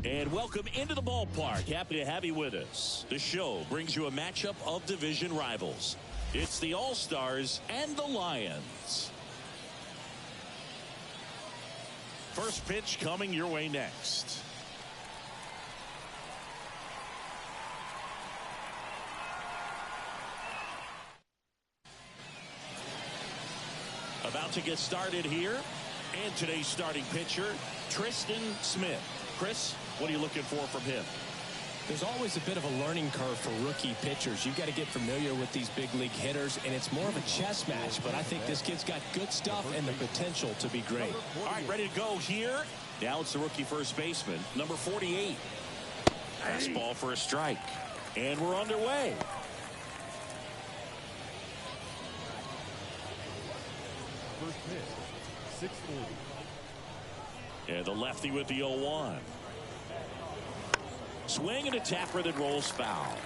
And welcome into the ballpark. Happy to have you with us. The show brings you a matchup of division rivals. It's the All-Stars and the Lions. First pitch coming your way next. About to get started here. And today's starting pitcher, Tristan Smith. Chris, what are you looking for from him? There's always a bit of a learning curve for rookie pitchers. You've got to get familiar with these big league hitters, and it's more of a chess match. But I think this kid's got good stuff and the potential to be great. All right, ready to go here. Now it's the rookie first baseman, number 48. Fastball for a strike. And we're underway. First pitch, 640. And the lefty with the 0-1. Swing and a tapper that rolls foul.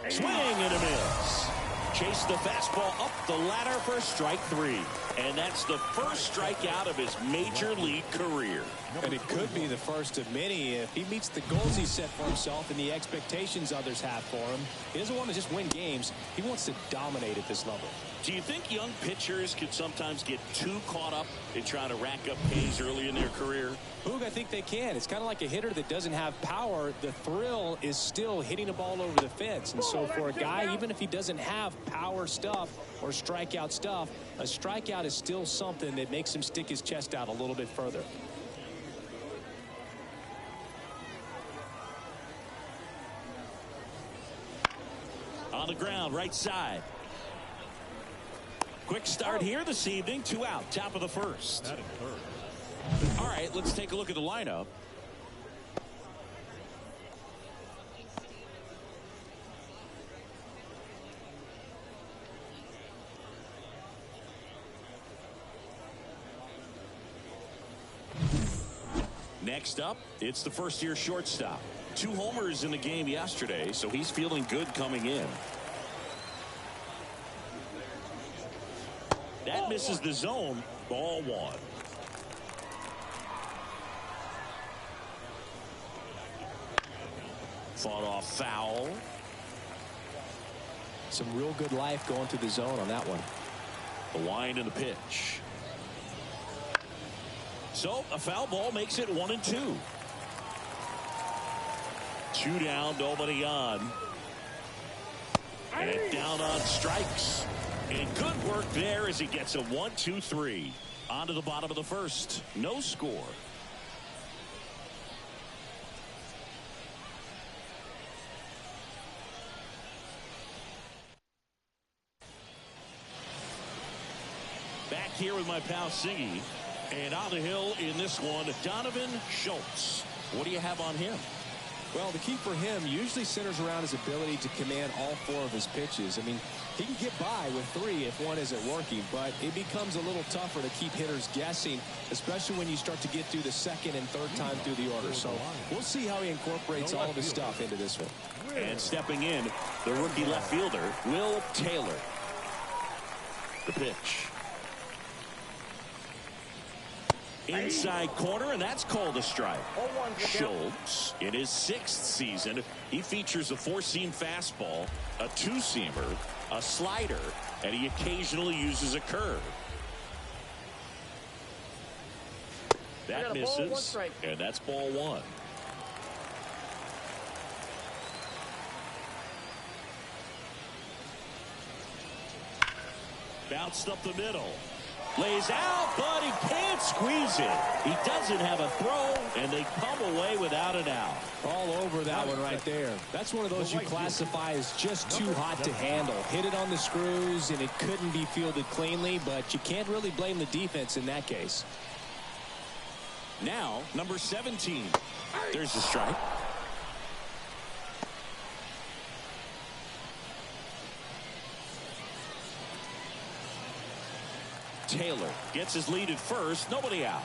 Swing and a miss. Chase the fastball up the ladder for strike 3. And that's the first strikeout of his major league career. And it could be the first of many if he meets the goals he set for himself and the expectations others have for him. He doesn't want to just win games. He wants to dominate at this level. Do you think young pitchers can sometimes get too caught up in trying to rack up Ks early in their career? Boog, I think they can. It's kind of like a hitter that doesn't have power. The thrill is still hitting a ball over the fence. And so for a guy, even if he doesn't have power stuff or strikeout stuff, a strikeout is still something that makes him stick his chest out a little bit further. On the ground, right side. Quick start here this evening. 2 out, top of the first. All right, let's take a look at the lineup. Next up, it's the first-year shortstop. 2 homers in the game yesterday, so he's feeling good coming in. That misses the zone. Ball 1. Fought off foul. Some real good life going to the zone on that one. The wind and the pitch. So a foul ball makes it 1-2. 2 down, nobody on. And down on strikes. And good work there as he gets a 1-2-3. On to the bottom of the first. No score. Back here with my pal Ncaa. And on the hill in this one, Donovan Schultz. What do you have on him? Well, the key for him usually centers around his ability to command all 4 of his pitches. I mean, he can get by with 3 if one isn't working, but it becomes a little tougher to keep hitters guessing, especially when you start to get through the second and third time through the order. So we'll see how he incorporates all of his stuff into this one. And stepping in, the rookie left fielder, Will Taylor. The pitch. Inside corner, and that's called a strike. Schultz, in his 6th season, he features a 4-seam fastball, a 2-seamer, a slider, and he occasionally uses a curve. That misses, and that's ball 1. Bounced up the middle. Lays out, but he can't squeeze it. He doesn't have a throw, and they come away without an out. All over that one right there. That's one of those you classify as just too hot to handle. Hit it on the screws, and it couldn't be fielded cleanly, but you can't really blame the defense in that case. Now, number 17. There's the strike. Taylor gets his lead at first. Nobody out.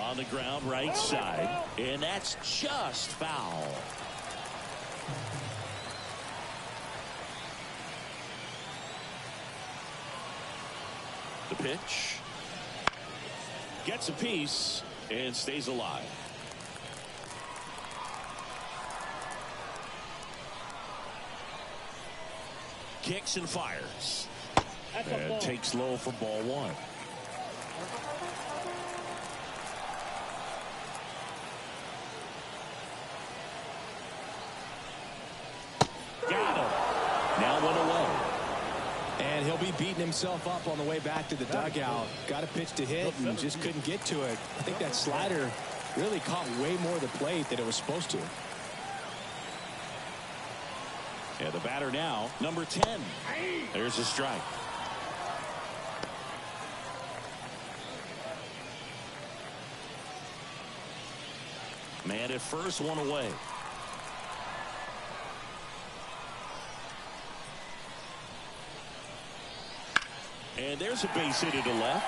On the ground right side, and that's just foul. The pitch. Gets a piece and stays alive. Kicks and fires. And takes low for ball one. Got him. Now one away. And he'll be beating himself up on the way back to the dugout. Got a pitch to hit and just couldn't get to it. I think that slider really caught way more of the plate than it was supposed to. And the batter now, number 10. There's a strike. Man at first, one away. And there's a base hit to left.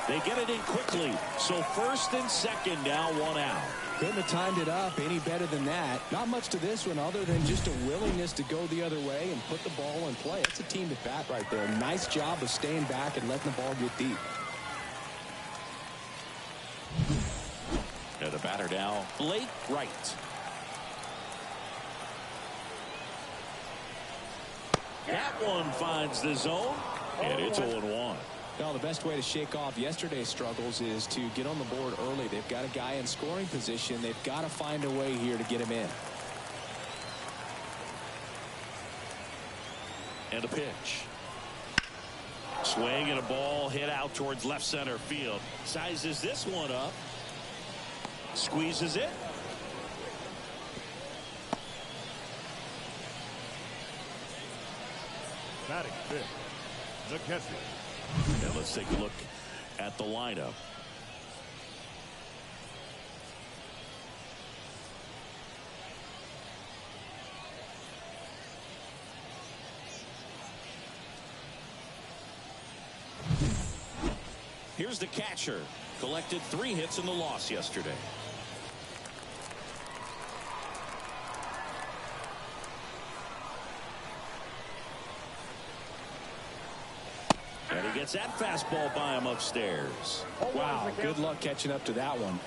They get it in quickly. So first and second now, one out. Couldn't have timed it up any better than that. Not much to this one other than just a willingness to go the other way and put the ball in play. It's a team at bat right there. Nice job of staying back and letting the ball get deep. And the batter now, Blake Wright. That one finds the zone, and it's 0-1. Well, the best way to shake off yesterday's struggles is to get on the board early. They've got a guy in scoring position. They've got to find a way here to get him in. And a pitch. Swing and a ball hit out towards left center field. Sizes this one up. Squeezes it. Batting fifth, Ncaa. And let's take a look at the lineup. Here's the catcher. Collected 3 hits in the loss yesterday. And he gets that fastball by him upstairs. Wow, good luck catching up to that one.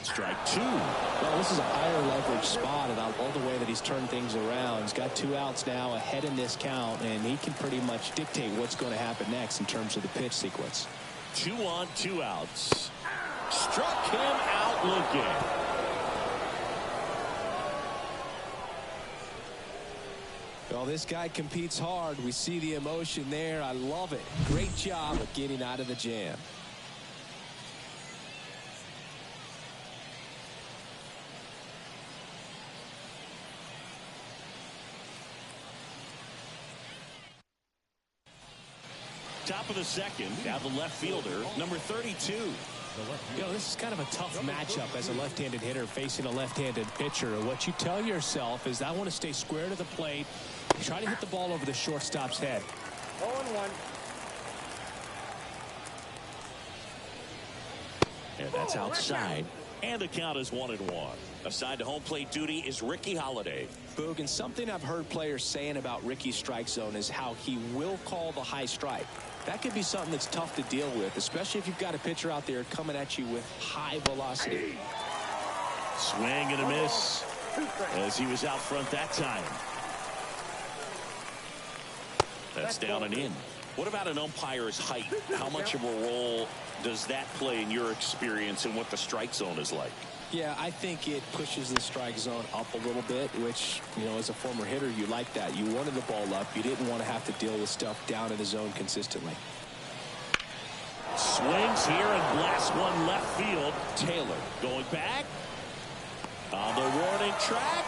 Strike 2. Well, this is a higher leverage spot, and I love the way that he's turned things around. He's got 2 outs now ahead in this count, and he can pretty much dictate what's going to happen next in terms of the pitch sequence. 2 on, 2 outs. Struck him out looking. Well, this guy competes hard. We see the emotion there. I love it. Great job of getting out of the jam. Top of the second, now the left fielder, number 32. You know, this is kind of a tough matchup as a left-handed hitter facing a left-handed pitcher. What you tell yourself is, I want to stay square to the plate, try to hit the ball over the shortstop's head. 0-1. And that's outside. And the count is 1-1. Assigned to home plate duty is Ricky Holiday. Boog, and something I've heard players saying about Ricky's strike zone is how he will call the high strike. That could be something that's tough to deal with, especially if you've got a pitcher out there coming at you with high velocity. Swing and a miss as he was out front that time. That's down and in. What about an umpire's height? How much of a role does that play in your experience and what the strike zone is like? Yeah, I think it pushes the strike zone up a little bit, which, you know, as a former hitter, you like that. You wanted the ball up. You didn't want to have to deal with stuff down in the zone consistently. Swings here and blasts one left field. Taylor going back on the warning track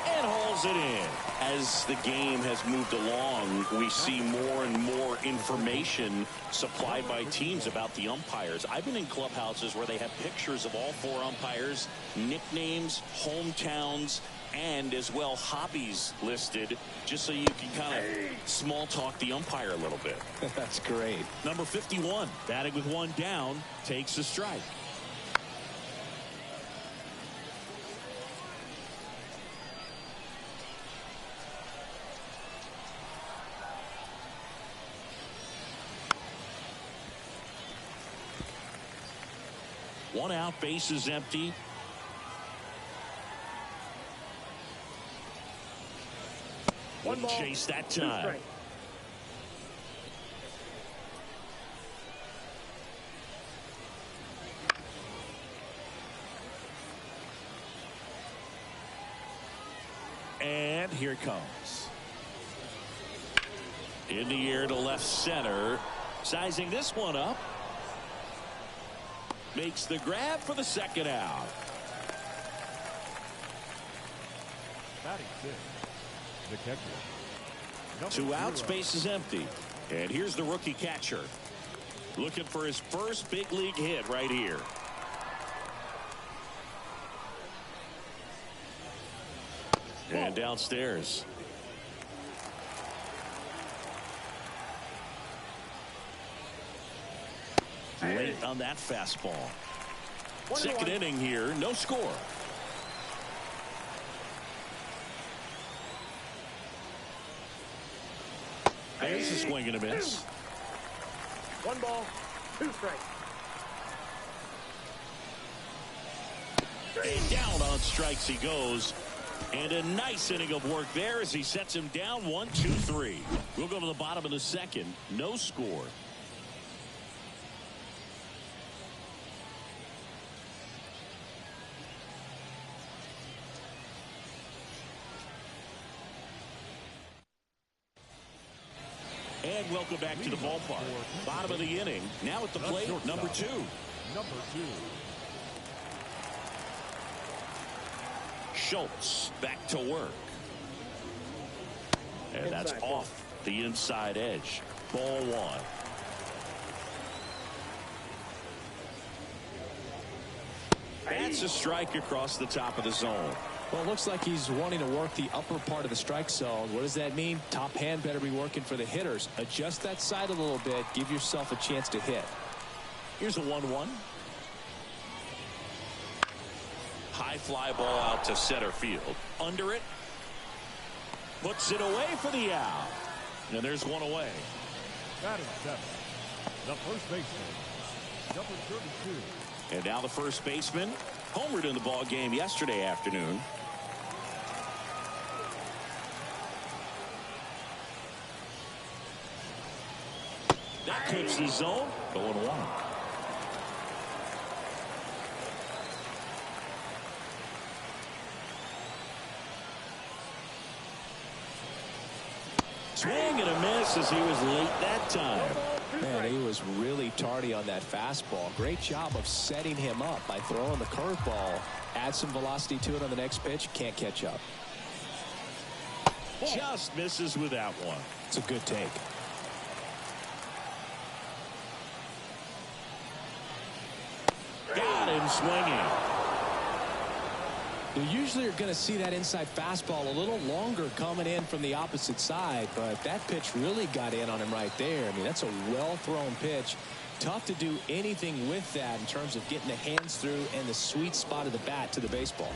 and hauls it in. As the game has moved along, we see more and more information supplied by teams about the umpires. I've been in clubhouses where they have pictures of all 4 umpires, nicknames, hometowns, and as well hobbies listed, just so you can kind of small talk the umpire a little bit. That's great. Number 51, batting with one down, takes a strike. One out, base is empty. Wouldn't chase that time. And here it comes. In the air to left center. Sizing this one up. Makes the grab for the second out. Batting six, the catcher. Two outs, base is empty. And here's the rookie catcher. Looking for his first big league hit right here. And downstairs. Late on that fastball. Second inning here, no score. There's a swing and a miss. 1 ball, 2 strikes. And down on strikes he goes. And a nice inning of work there as he sets him down 1, 2, 3. We'll go to the bottom of the second. No score. And welcome back to the ballpark. Bottom of the inning. Now at the plate, number 2. Number 2. Schultz back to work. And that's off the inside edge. Ball 1. That's a strike across the top of the zone. Well, it looks like he's wanting to work the upper part of the strike zone. What does that mean? Top hand better be working for the hitters. Adjust that side a little bit. Give yourself a chance to hit. Here's a 1-1. High fly ball out to center field. Under it. Puts it away for the out. And there's one away. Batting 7, the first baseman, number 32. And now the first baseman homered in the ball game yesterday afternoon. That clips the zone. Going 1. Swing and a miss as he was late that time. Man, he was really tardy on that fastball. Great job of setting him up by throwing the curveball. Add some velocity to it on the next pitch. Can't catch up. Just misses with that one. It's a good take. Got him swinging. You usually are going to see that inside fastball a little longer coming in from the opposite side, but that pitch really got in on him right there. I mean, that's a well-thrown pitch. Tough to do anything with that in terms of getting the hands through and the sweet spot of the bat to the baseball.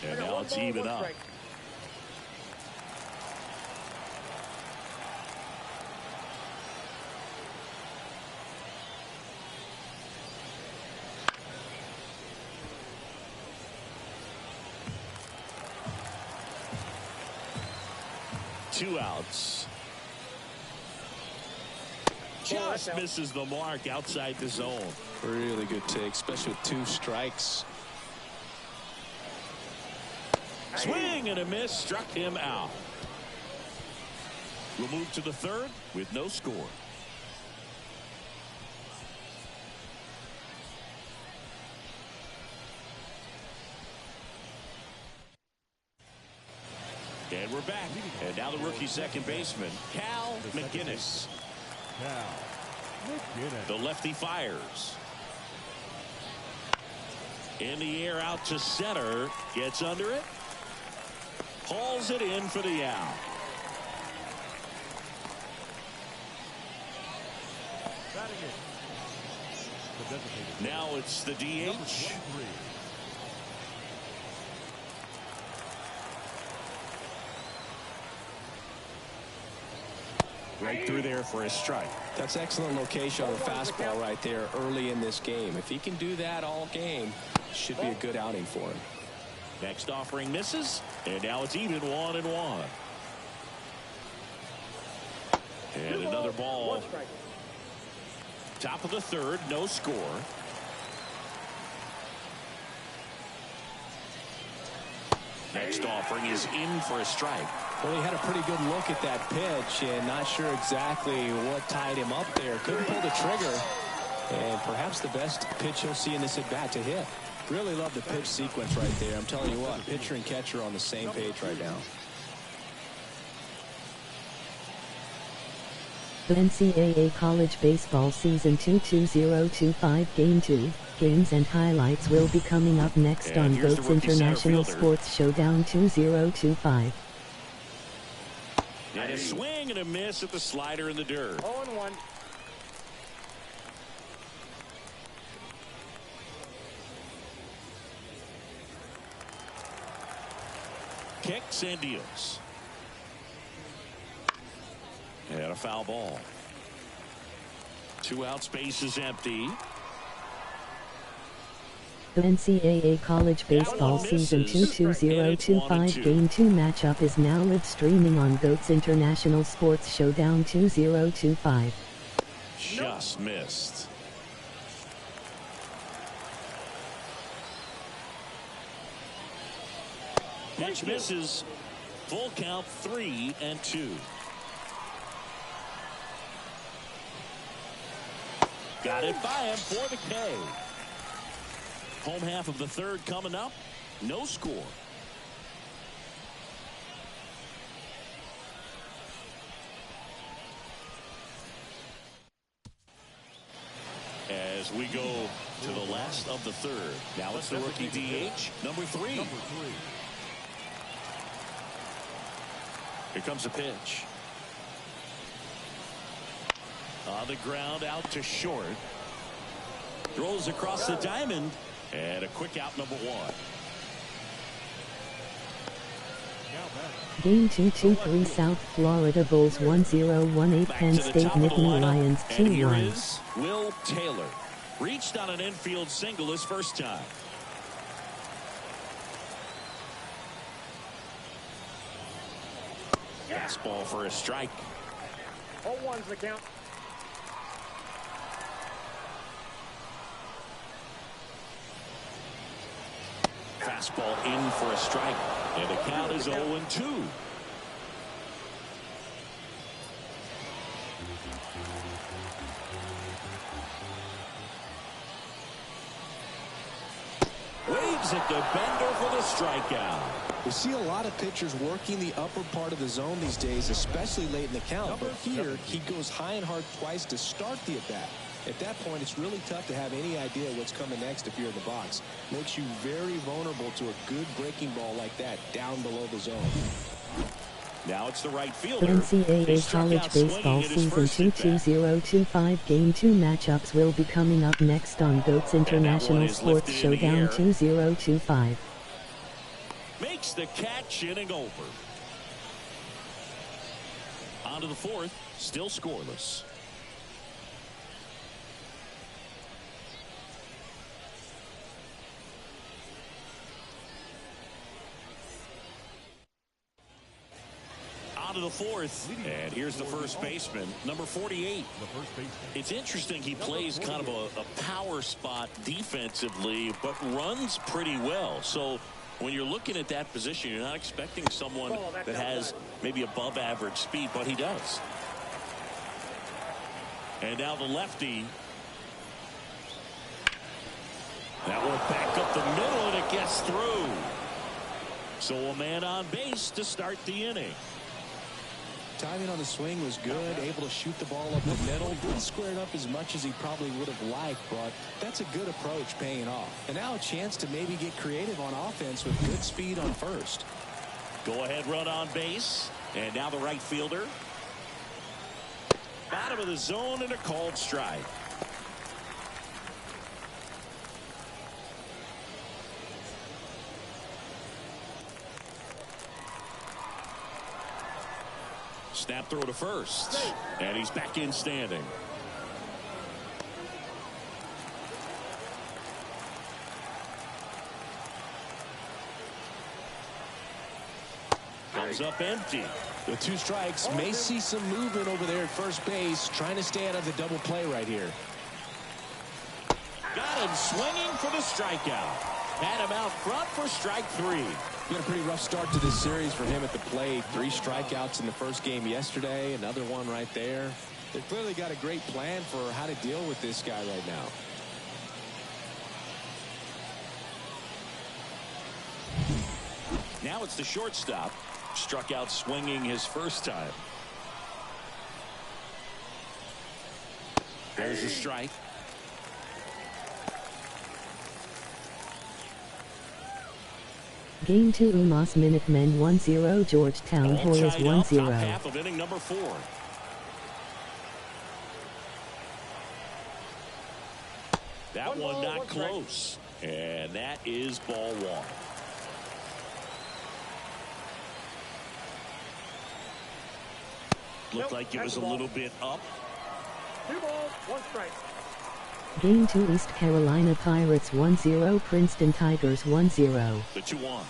And now it's even up. Two outs. Just misses the mark outside the zone. Really good take, especially with 2 strikes. Swing and a miss, struck him out. We'll move to the third with no score. And we're back. And now the rookie second baseman, Cal McGinnis. The lefty fires. In the air out to center. Gets under it. Hauls it in for the out. Now it's the DH. Right through there for a strike. That's excellent location on the fastball right there early in this game. If he can do that all game, it should be a good outing for him. Next offering misses, and now it's even 1-1. And another ball. Top of the third, no score. Next offering is in for a strike. Well, he had a pretty good look at that pitch and not sure exactly what tied him up there. Couldn't pull the trigger. And perhaps the best pitch he'll see in this at-bat to hit. Really love the pitch sequence right there. I'm telling you what, pitcher and catcher on the same page right now. The NCAA College Baseball Season 2 2025 Game 2 games and highlights will be coming up next on GOAT's International Sports Showdown 2025. And a swing and a miss at the slider in the dirt. 0-1. Kicks and deals. And a foul ball. 2 out, space is empty. The NCAA College Baseball Season 2 2025 Game 2 matchup is now live streaming on GOAT's International Sports Showdown 2025. Just missed. Pitch misses. Full count, 3-2. Got it by him for the K. Home half of the third coming up. No score. As we go to the last of the third. Now it's the rookie DH, number 3. Here comes a pitch. On the ground, out to short. Throws across the diamond. And a quick out, number 1. Game 2-2-3 South Florida Bulls 1-0-1-8 Penn State Nittany Lions 2-1. And here is Will Taylor. Reached on an infield single his first time. Fastball for a strike. 0-1's the count. Fastball in for a strike. And the count is 0-2. Waves at the bender for the strikeout. We see a lot of pitchers working the upper part of the zone these days, especially late in the count. But here, he goes high and hard twice to start the at-bat. At that point, it's really tough to have any idea what's coming next if you're in the box. Makes you very vulnerable to a good breaking ball like that down below the zone. Now it's the right The fielder. NCAA College Baseball Season 2 2025 Game 2 matchups will be coming up next on GOAT's International Sports Showdown 2025. Makes the catch, inning over. On to the fourth, still scoreless. On to the fourth, and here's the first baseman, number 48. It's interesting, he plays kind of a power spot defensively, but runs pretty well. So when you're looking at that position, you're not expecting someone that has maybe above average speed, but he does. And now the lefty. That one back up the middle, and it gets through. So a man on base to start the inning. Timing on the swing was good, able to shoot the ball up the middle. Didn't square it up as much as he probably would have liked, but that's a good approach paying off. And now a chance to maybe get creative on offense with good speed on first. Go ahead run on base. And now the right fielder. Bottom of the zone and a called strike. Snap throw to first. And he's back in standing. Comes up empty. With 2 strikes, may see some movement over there at first base, trying to stay out of the double play right here. Got him swinging for the strikeout. Had him out front for strike 3. Been a pretty rough start to this series for him at the plate. 3 strikeouts in the first game yesterday. Another one right there. They've clearly got a great plan for how to deal with this guy right now. Now it's the shortstop. Struck out swinging his first time. There's a strike. Game 2 UMass Minutemen 1-0 Georgetown Hoyas 1-0. Top half of inning number 4. That one not close. And that is ball 1. Looked like it was a little bit up. 2 balls, 1 strike. Game 2 East Carolina Pirates 1-0 Princeton Tigers 1-0. The 2-1.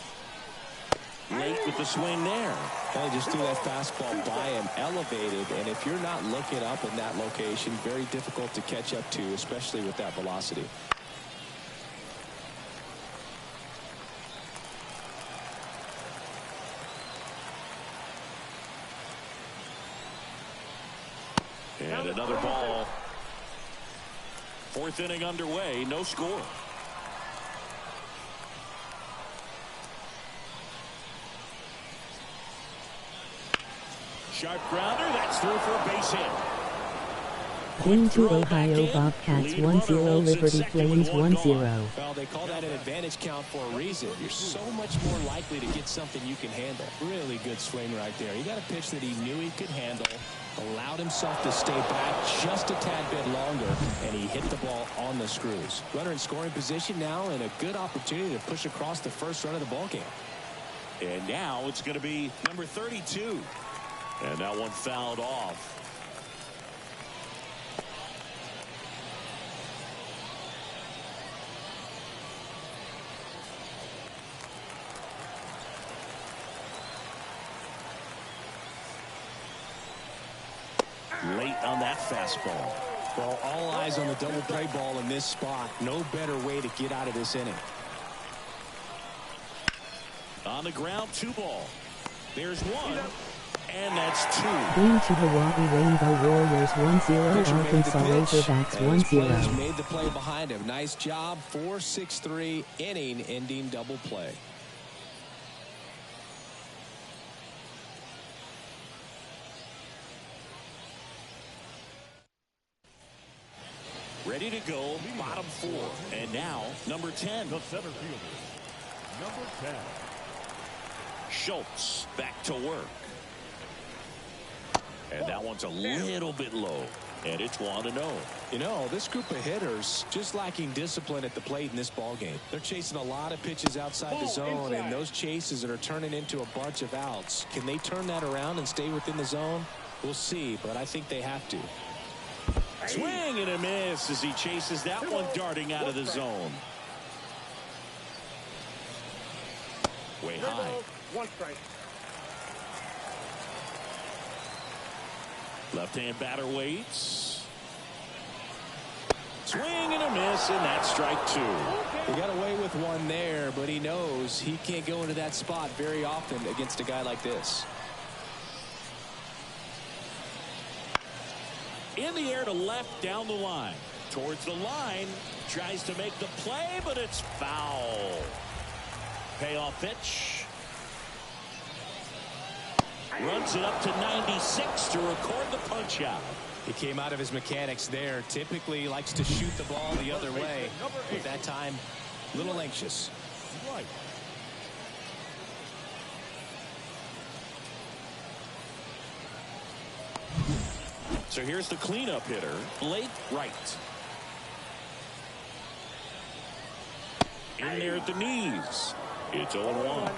Late with the swing there. They just threw that fastball by him, elevated, and if you're not looking up in that location, very difficult to catch up to, especially with that velocity. And another ball. 4th inning underway, no score. Sharp grounder, that's through for a base hit. Game 2 Ohio Bobcats 1-0 Liberty Flames 1-0. Well, they call that an advantage count for a reason. You're so much more likely to get something you can handle. Really good swing right there. He got a pitch that he knew he could handle, allowed himself to stay back just a tad bit longer, and he hit the ball on the screws. Runner in scoring position now, and a good opportunity to push across the first run of the ballgame. And now it's going to be number 32. And that one fouled off. Late on that fastball. Well, all eyes on the double play ball in this spot. No better way to get out of this inning. On the ground, 2 ball. There's 1. And that's 2. Game 2 Hawaii Rainbow Warriors 1-0 Arkansas Razorbacks 1-0. Made the play behind him. Nice job. 4-6-3 inning ending double play. Ready to go, bottom 4. And now, number 10. The center fielder, number 10. Schultz back to work. And that one's a little bit low. And it's 1-0. You know, this group of hitters just lacking discipline at the plate in this ballgame. They're chasing a lot of pitches outside the zone, and those chases that are turning into a bunch of outs. Can they turn that around and stay within the zone? We'll see, but I think they have to. Swing and a miss as he chases that one darting out of the zone. Way high. 1 strike. Left-hand batter waits. Swing and a miss, and that's strike 2. He got away with one there, but he knows he can't go into that spot very often against a guy like this. In the air to left, down the line. Towards the line. Tries to make the play, but it's foul. Payoff pitch. Runs it up to 96 to record the punch out. He came out of his mechanics there. Typically likes to shoot the ball the other way. But that time, a little anxious. Right. So here's the cleanup hitter, Blake Wright. In there at the knees. It's 0-1.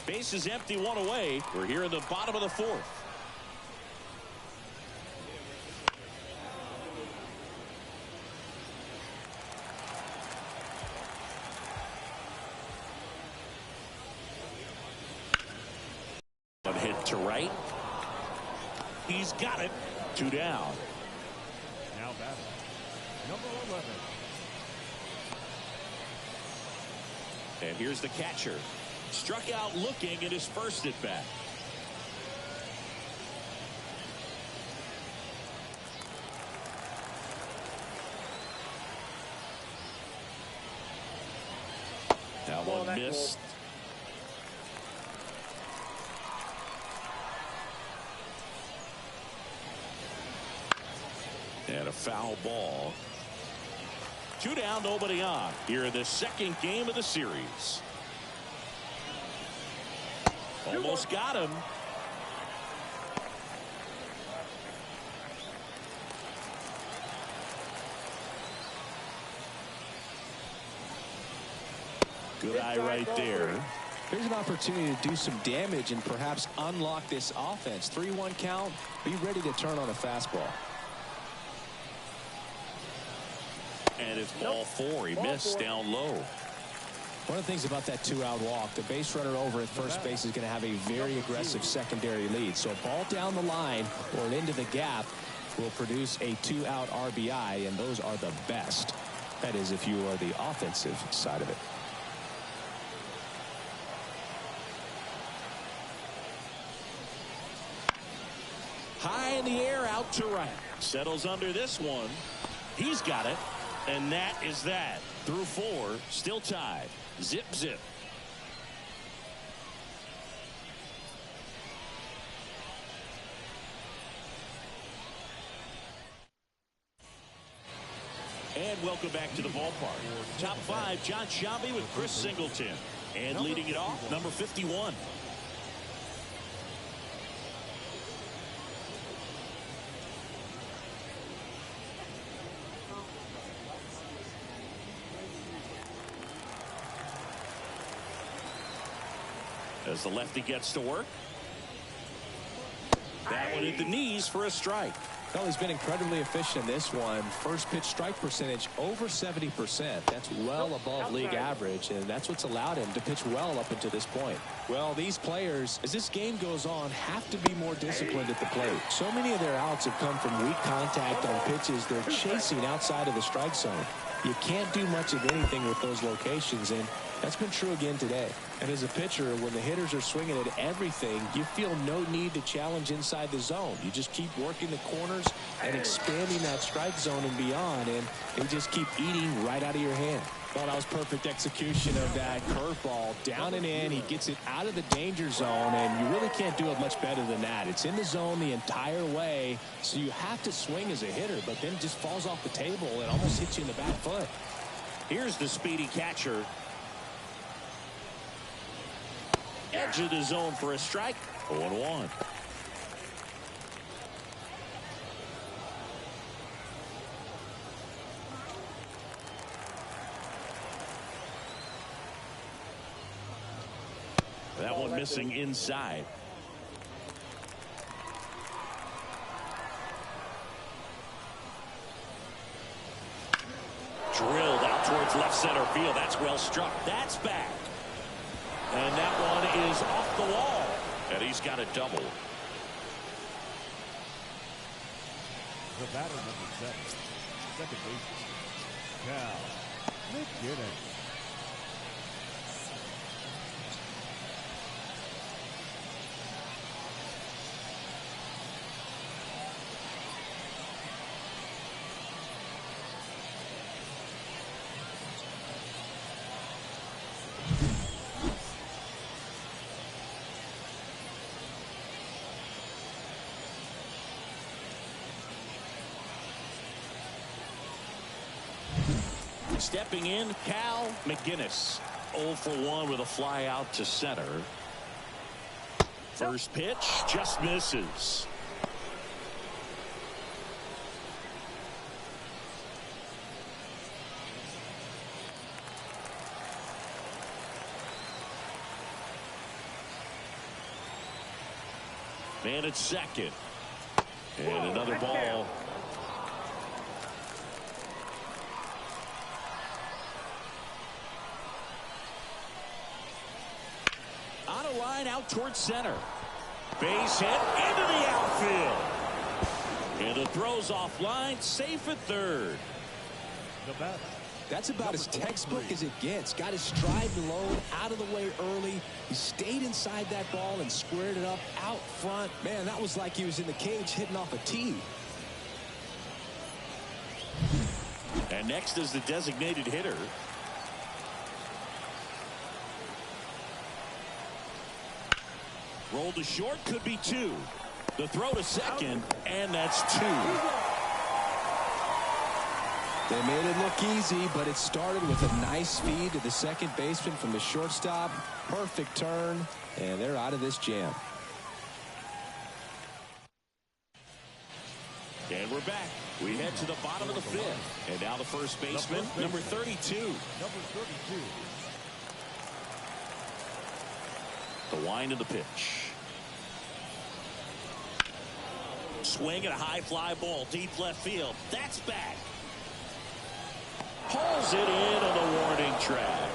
Base is empty, one away. We're here in the bottom of the fourth. One hit to right. He's got it. 2 down. Now batting, number 11. And here's the catcher. Struck out looking at his first at bat. That one missed. And a foul ball. 2 down, nobody on. Here in the second game of the series. Almost got him. Good eye right there. Here's an opportunity to do some damage and perhaps unlock this offense. 3-1 count. Be ready to turn on a fastball. And it's ball 4. He missed down low. One of the things about that 2-out walk, the base runner over at first base is going to have a very aggressive secondary lead. So a ball down the line or into the gap will produce a 2-out RBI, and those are the best. That is, if you are the offensive side of it. High in the air, out to right. Settles under this one. He's got it. And that is that. Through 4, still tied. Zip, zip. And welcome back to the ballpark. Top 5, John Sciambi with Chris Singleton. And leading it off, number 51. As the lefty gets to work. That one at the knees for a strike. Well, he's been incredibly efficient in this one. First pitch strike percentage over 70%. That's well above league average, and that's what's allowed him to pitch well up until this point. Well, these players, as this game goes on, have to be more disciplined at the plate. So many of their outs have come from weak contact on pitches they're chasing outside of the strike zone. You can't do much of anything with those locations, and that's been true again today. And as a pitcher, when the hitters are swinging at everything, you feel no need to challenge inside the zone. You just keep working the corners and expanding that strike zone and beyond, and they just keep eating right out of your hand. Well, that was perfect execution of that curveball. Down and in, he gets it out of the danger zone, and you really can't do it much better than that. It's in the zone the entire way, so you have to swing as a hitter, but then it just falls off the table and almost hits you in the back foot. Here's the speedy catcher. Edge of the zone for a strike. 0-1. That one missing inside. Drilled out towards left center field. That's well struck. That's back. And that one is off the wall. And he's got a double. The batter, number 7, second baseman, Cal. Stepping in, Cal McGinnis. 0 for 1 with a fly out to center. First pitch just misses. Man at second. And another ball. On a line out towards center. Base hit into the outfield. And the throw's offline, safe at third. The batter. That's about as textbook as it gets. Got his stride low, out of the way early. He stayed inside that ball and squared it up out front. Man, that was like he was in the cage hitting off a tee. And next is the designated hitter. Rolled to short, could be 2. The throw to second, and that's 2. They made it look easy, but it started with a nice feed to the second baseman from the shortstop. Perfect turn, and they're out of this jam. And we're back. We head to the bottom of the 5th. And now the first baseman, number 32. Number 32. The wind of the pitch. Swing and a high fly ball deep left field. That's back. Pulls it in on the warning track.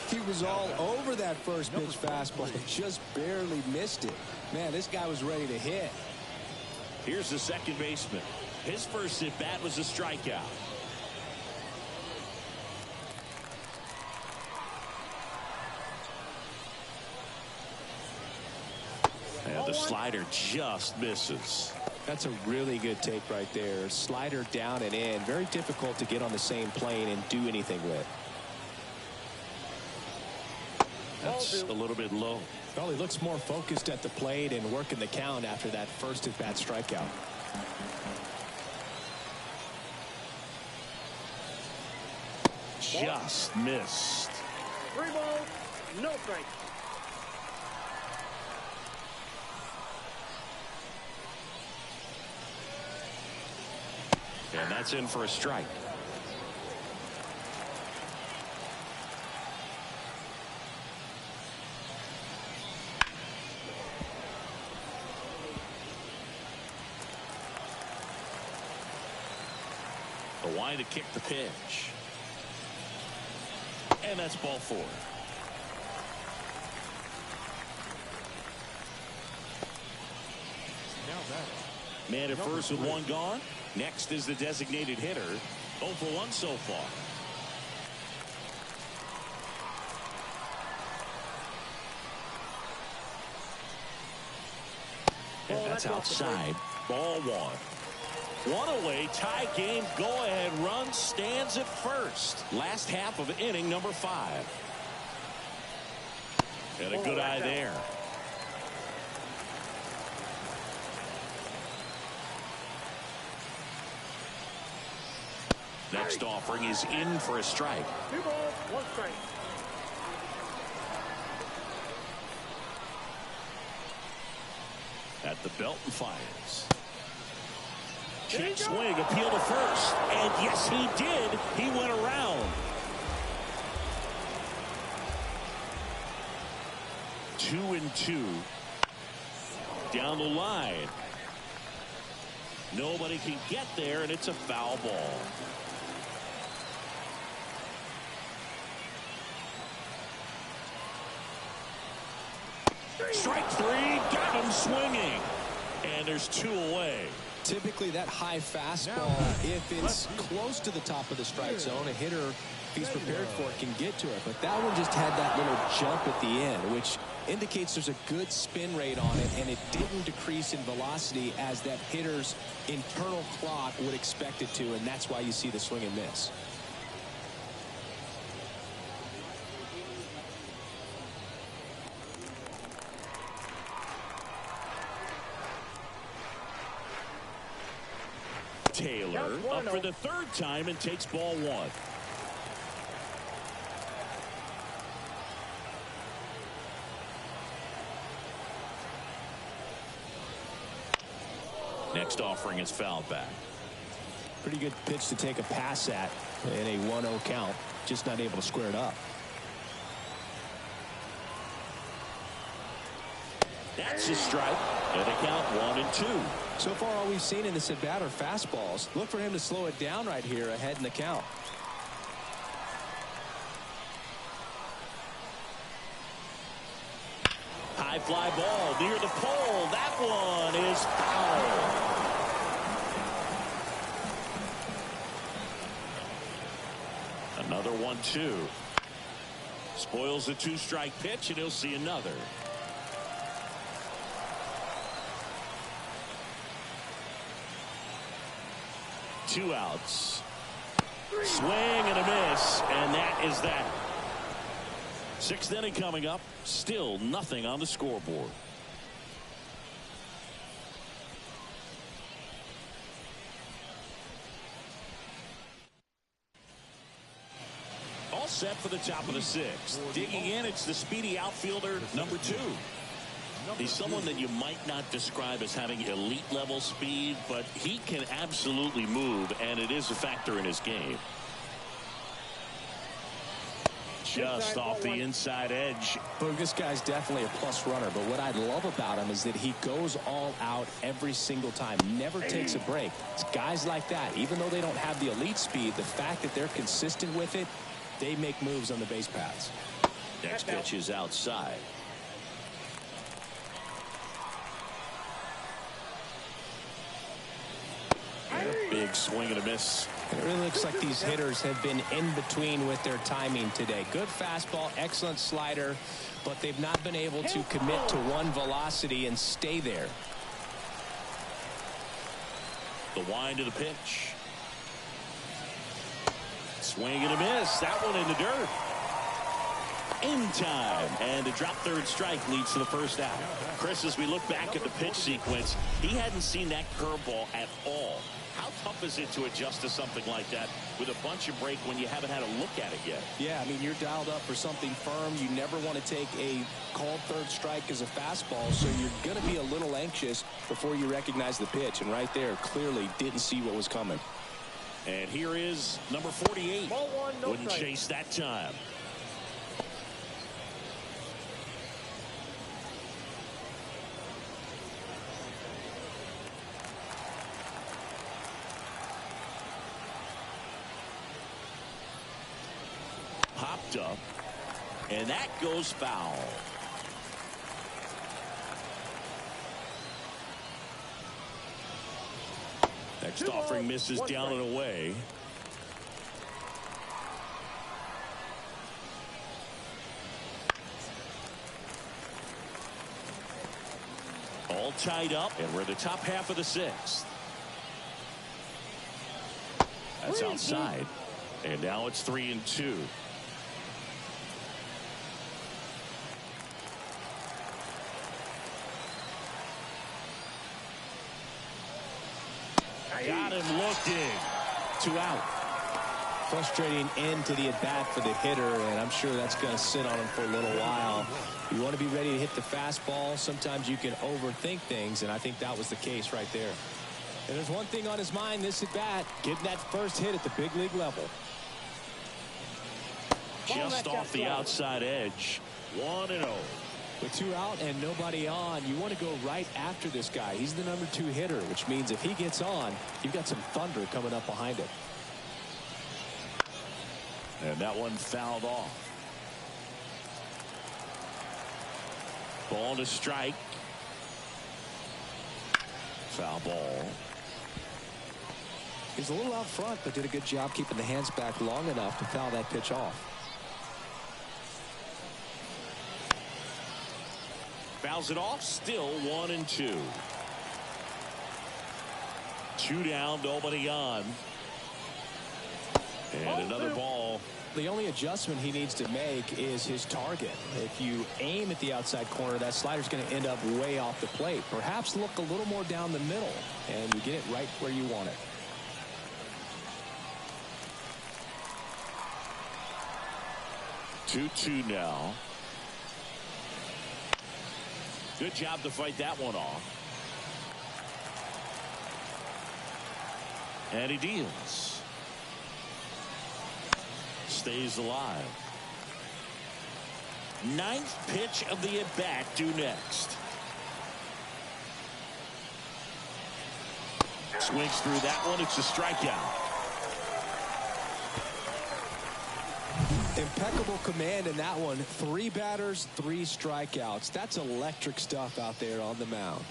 He was all over that first pitch fastball. Just barely missed it. Man, this guy was ready to hit. Here's the second baseman. His first at bat was a strikeout. And the slider just misses. That's a really good take right there. Slider down and in. Very difficult to get on the same plane and do anything with. That's a little bit low. Well, he looks more focused at the plate and working the count after that first at bat strikeout. Just missed. 3 balls, no strikes. And that's in for a strike. The wind to kick the pitch. And that's ball 4. Now batter. Man at first with 1 gone. Next is the designated hitter. 0 for 1 so far. And that's outside. Ball 1. 1 away. Tie game. Go ahead run stands at first. Last half of inning number 5. And a good eye there. Next offering is in for a strike. 2 balls, 1 strike. At the belt and fires. Check swing, appeal to first. And yes, he did. He went around. 2-2. Down the line. Nobody can get there, and it's a foul ball. Strike 3, got him swinging. And there's 2 away. Typically that high fastball, if it's close to the top of the strike zone, a hitter, if he's prepared for it, can get to it. But that one just had that little jump at the end, which indicates there's a good spin rate on it, and it didn't decrease in velocity as that hitter's internal clock would expect it to, and that's why you see the swing and miss. Taylor up for the third time and takes ball one. Next offering is fouled back. Pretty good pitch to take a pass at in a 1-0 count. Just not able to square it up. That's a strike. And a count 1-2. So far, all we've seen in this at bat are fastballs. Look for him to slow it down right here ahead in the count. High fly ball near the pole. That one is foul. Another 1-2. Spoils a 2-strike pitch, and he'll see another. Two outs. Swing and a miss, and that is that. Sixth inning coming up. Still nothing on the scoreboard. All set for the top of the sixth. Digging in, it's the speedy outfielder, number 2. He's someone that you might not describe as having elite level speed, but he can absolutely move, and it is a factor in his game. Just off the inside edge. Look, this guy's definitely a plus runner, but what I love about him is that he goes all out every single time, never takes a break. It's guys like that, even though they don't have the elite speed, the fact that they're consistent with it, they make moves on the base paths. Next pitch is outside. Big swing and a miss. It really looks like these hitters have been in between with their timing today. Good fastball, excellent slider, but they've not been able to commit to one velocity and stay there. The wind of the pitch. Swing and a miss. That one in the dirt. In time. And a drop third strike leads to the first out. Chris, as we look back at the pitch sequence, he hadn't seen that curveball at all. How tough is it to adjust to something like that with a bunch of break when you haven't had a look at it yet? Yeah, I mean, you're dialed up for something firm. You never want to take a called third strike as a fastball, so you're going to be a little anxious before you recognize the pitch. And right there, clearly didn't see what was coming. And here is number 48. Ball one, no Wouldn't strike. chase that time. Popped up, and that goes foul. Next offering misses down and away. All tied up, and we're in the top half of the sixth. That's outside, and now it's 3-2. Got him looking. 2 out. Frustrating end to the at-bat for the hitter, and I'm sure that's going to sit on him for a little while. You want to be ready to hit the fastball. Sometimes you can overthink things, and I think that was the case right there. And there's one thing on his mind this at-bat, getting that first hit at the big league level. Just off the outside edge. 1-0. With 2 out and nobody on, you want to go right after this guy. He's the number 2 hitter, which means if he gets on, you've got some thunder coming up behind him. And that one fouled off. Ball to strike. Foul ball. He's a little out front, but did a good job keeping the hands back long enough to foul that pitch off. Fouls it off. Still 1-2. 2 down, nobody on. And another ball. The only adjustment he needs to make is his target. If you aim at the outside corner, that slider's going to end up way off the plate. Perhaps look a little more down the middle, and you get it right where you want it. 2-2 now. Good job to fight that one off. And he deals. Stays alive. Ninth pitch of the at-bat due next. Swings through that one. It's a strikeout. Impeccable command in that one. 3 batters, 3 strikeouts. That's electric stuff out there on the mound.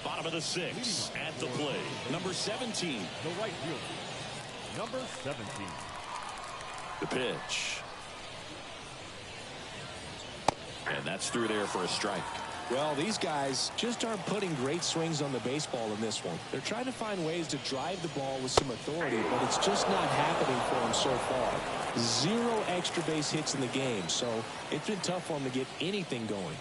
Bottom of the 6th at the plate. Number 17. The right fielder, number 17. The pitch. And that's through there for a strike. Well, these guys just aren't putting great swings on the baseball in this one. They're trying to find ways to drive the ball with some authority, but it's just not happening for them so far. 0 extra base hits in the game, so it's been tough for them to get anything going.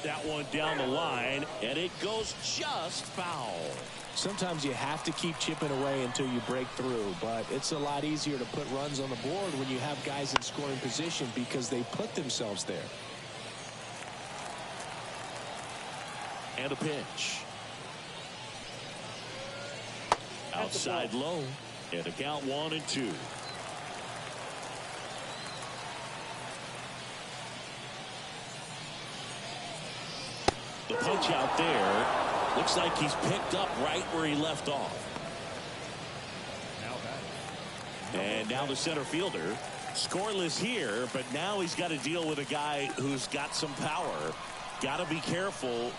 That one down the line, and it goes just foul. Sometimes you have to keep chipping away until you break through, but it's a lot easier to put runs on the board when you have guys in scoring position because they put themselves there. And a pitch. Outside low, and a count 1-2. The punch out there looks like he's picked up right where he left off. And now the center fielder, scoreless here, but now he's got to deal with a guy who's got some power. Got to be careful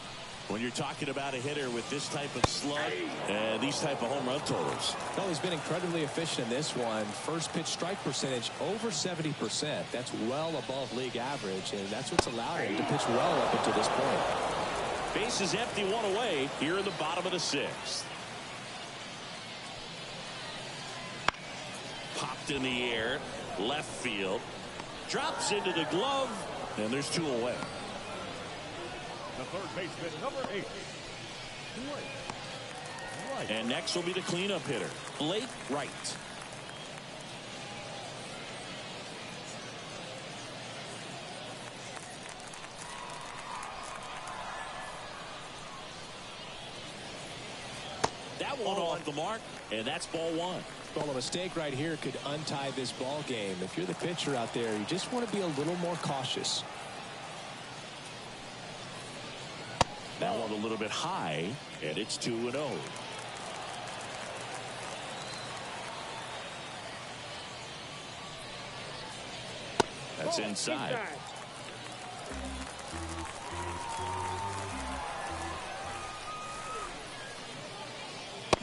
when you're talking about a hitter with this type of slug and these type of home run totals. Well, he's been incredibly efficient in this one. First pitch strike percentage over 70%. That's well above league average, and that's what's allowed him to pitch well up until this point. Base is empty, 1 away here in the bottom of the 6th. Popped in the air, left field, drops into the glove, and there's 2 away. The third baseman, number 8. Right. And next will be the cleanup hitter, Blake Wright. That one off the mark, and that's ball 1. Well, a mistake right here could untie this ball game. If you're the pitcher out there, you just want to be a little more cautious. That one a little bit high, and it's 2-0. That's inside.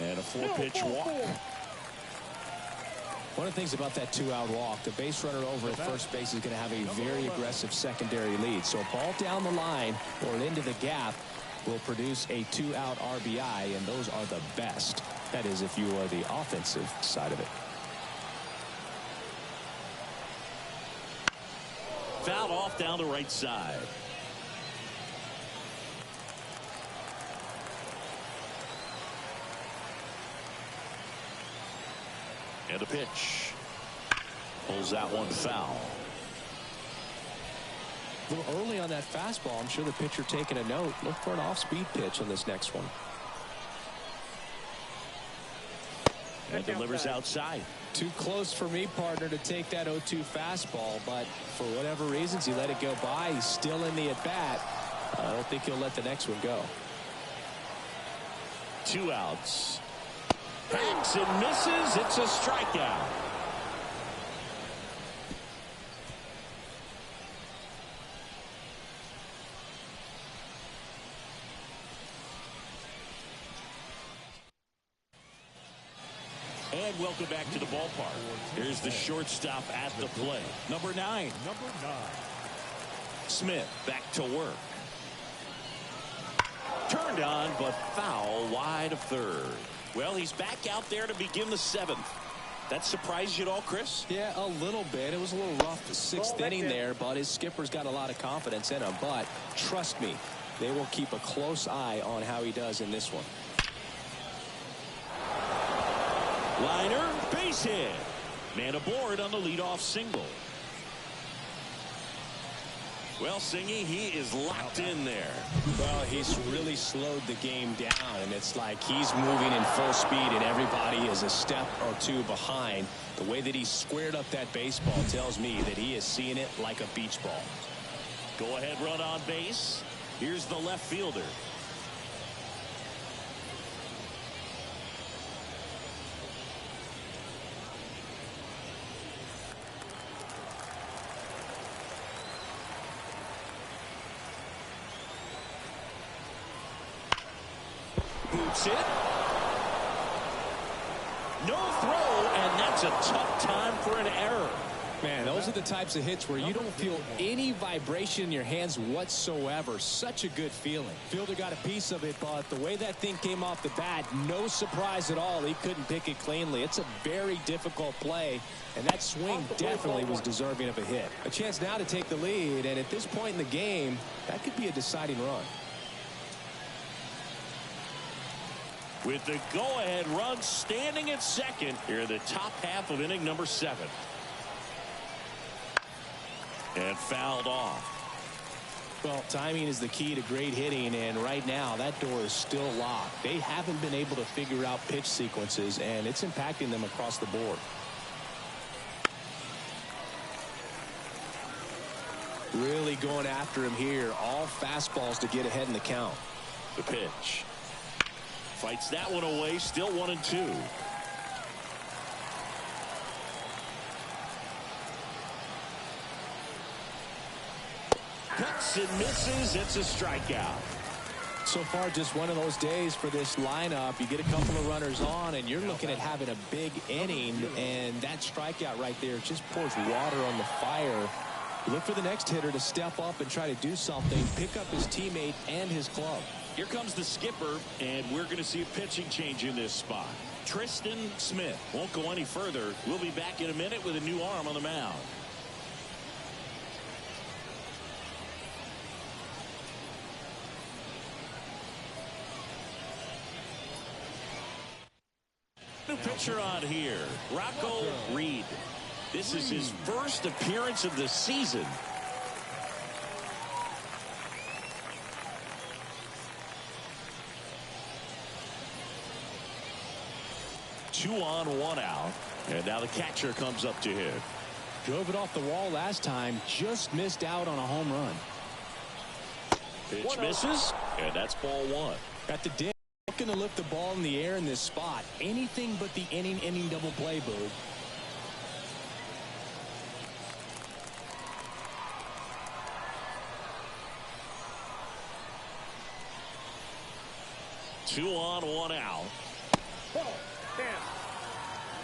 And a 4-pitch walk. One of the things about that 2-out walk, the base runner over at first base is going to have a very aggressive secondary lead. So a ball down the line or into the gap will produce a 2-out RBI, and those are the best. That is, if you are the offensive side of it. Fouled off down the right side. And a pitch. Pulls that one foul. A little early on that fastball. I'm sure the pitcher taking a note. Look for an off-speed pitch on this next one. And delivers outside. Too close for me, partner, to take that 0-2 fastball, but for whatever reasons, he let it go by. He's still in the at-bat. I don't think he'll let the next one go. 2 outs. Hacks and misses. It's a strikeout. And welcome back to the ballpark. Here's the shortstop at the plate. Number 9. Smith back to work. Turned on, but foul wide of third. Well, he's back out there to begin the 7th. That surprised you at all, Chris? Yeah, a little bit. It was a little rough the sixth inning there, but his skipper's got a lot of confidence in him. But trust me, they will keep a close eye on how he does in this one. Liner, base hit. Man aboard on the leadoff single. Well, Singy, he is locked in there. Well, he's really slowed the game down, and it's like he's moving in full speed, and everybody is a step or two behind. The way that he squared up that baseball tells me that he is seeing it like a beach ball. Go ahead, run on base. Here's the left fielder. Boots it. No throw, and that's a tough time for an error. Man, those are the types of hits where you don't feel any vibration in your hands whatsoever. Such a good feeling. Fielder got a piece of it, but the way that thing came off the bat, no surprise at all. He couldn't pick it cleanly. It's a very difficult play, and that swing definitely was deserving of a hit. A chance now to take the lead, and at this point in the game, that could be a deciding run. With the go-ahead run standing at second here in the top half of inning number 7. And fouled off. Well, timing is the key to great hitting, and right now that door is still locked. They haven't been able to figure out pitch sequences, and it's impacting them across the board. Really going after him here. All fastballs to get ahead in the count. The pitch. Fights that one away. Still 1-2. Cuts and misses. It's a strikeout. So far, just one of those days for this lineup. You get a couple of runners on, and you're looking at having a big inning, and that strikeout right there just pours water on the fire. You look for the next hitter to step up and try to do something, pick up his teammate and his club. Here comes the skipper, and we're going to see a pitching change in this spot. Tristan Smith won't go any further. We'll be back in a minute with a new arm on the mound. New pitcher on here, Rocco Reed. This is his first appearance of the season. Two on, one out. And now the catcher comes up to hit. Drove it off the wall last time. Just missed out on a home run. Pitch misses. And that's ball one. Got the dig. Looking to lift the ball in the air in this spot. Anything but the inning double play, Boo. Two on, one out.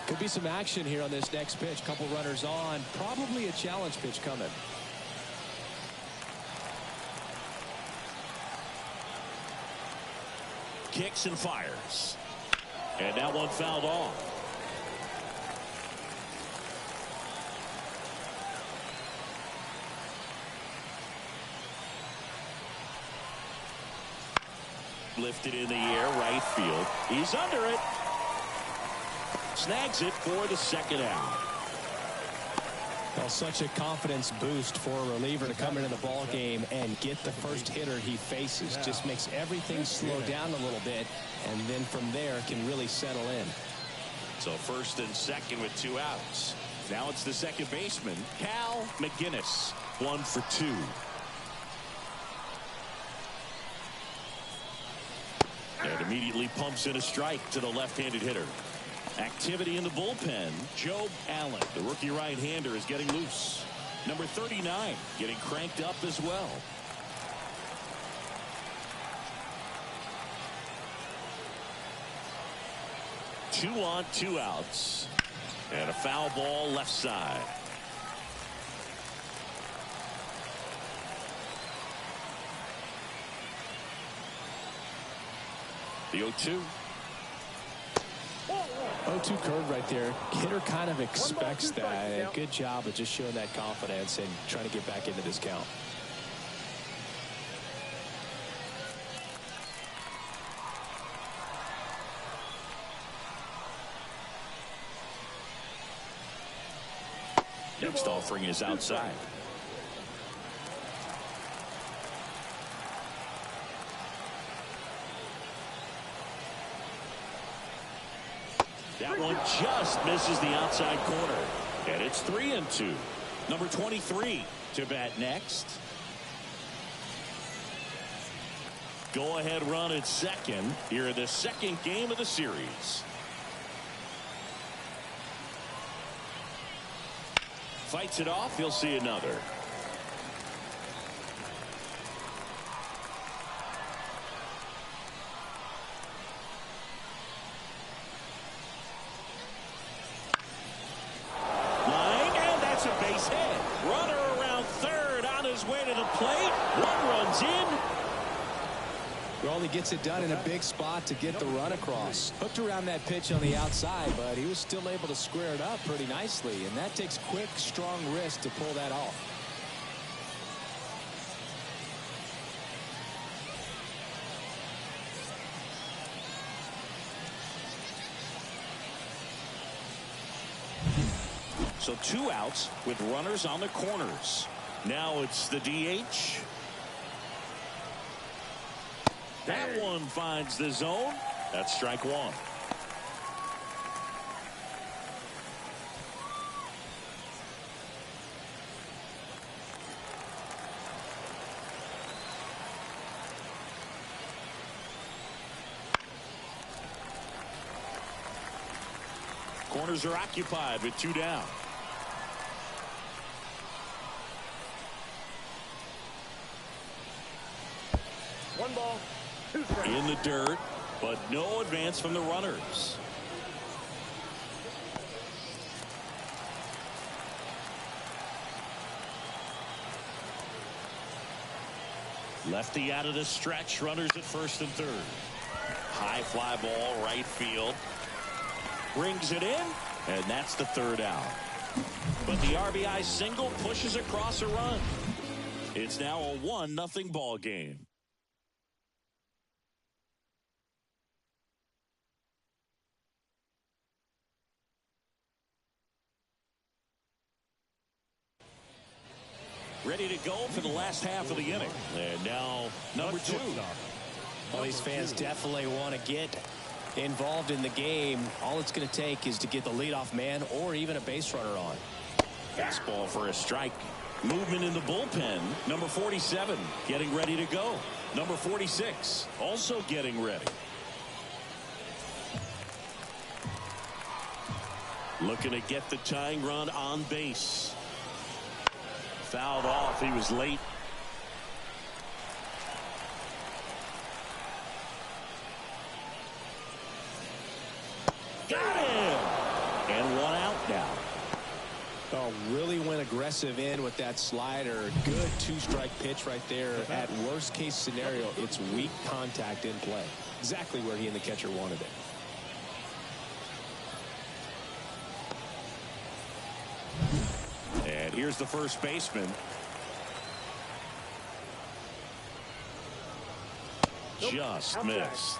Could be some action here on this next pitch. Couple runners on. Probably a challenge pitch coming. Kicks and fires. And that one fouled off. Lifted in the air, right field. He's under it. Snags it for the second out. Well, such a confidence boost for a reliever to come into the ball game and get the first hitter he faces. Just makes everything slow down a little bit, and then from there can really settle in. So first and second with two outs. Now it's the second baseman, Cal McGinnis. 1 for 2. And immediately pumps in a strike to the left-handed hitter. Activity in the bullpen. Joe Allen, the rookie right-hander, is getting loose. Number 39 getting cranked up as well. Two on, two outs. And a foul ball left side. The 0-2. 0-2 curve right there. Hitter kind of expects that. And good job of just showing that confidence and trying to get back into this count. Next offering is outside. That one just misses the outside corner. And it's 3-2. Number 23 to bat next. Go-ahead run at second here in the second game of the series. Fights it off. He'll see another. Line, and that's a base hit. Runner around third on his way to the plate. One runs in. Well, he gets it done in a big spot to get the run across. Hooked around that pitch on the outside, but he was still able to square it up pretty nicely. And that takes quick, strong wrist to pull that off. So 2 outs with runners on the corners. Now it's the DH. That one finds the zone. That's strike one. Corners are occupied with 2 down. One ball, 2 strikes. In the dirt, but no advance from the runners. Lefty out of the stretch, runners at first and third. High fly ball, right field. Brings it in, and that's the 3rd out. But the RBI single pushes across a run. It's now a 1-0 ball game. Ready to go for the last half of the inning. And now number 2. Well, these fans definitely want to get involved in the game. All it's going to take is to get the leadoff man or even a base runner on. Fastball for a strike. Movement in the bullpen. Number 47 getting ready to go. Number 46 also getting ready. Looking to get the tying run on base. Fouled off. He was late. Got him! And 1 out now. Oh, really went aggressive in with that slider. Good 2-strike pitch right there. At worst case scenario, it's weak contact in play. Exactly where he and the catcher wanted it. And here's the first baseman. Just missed.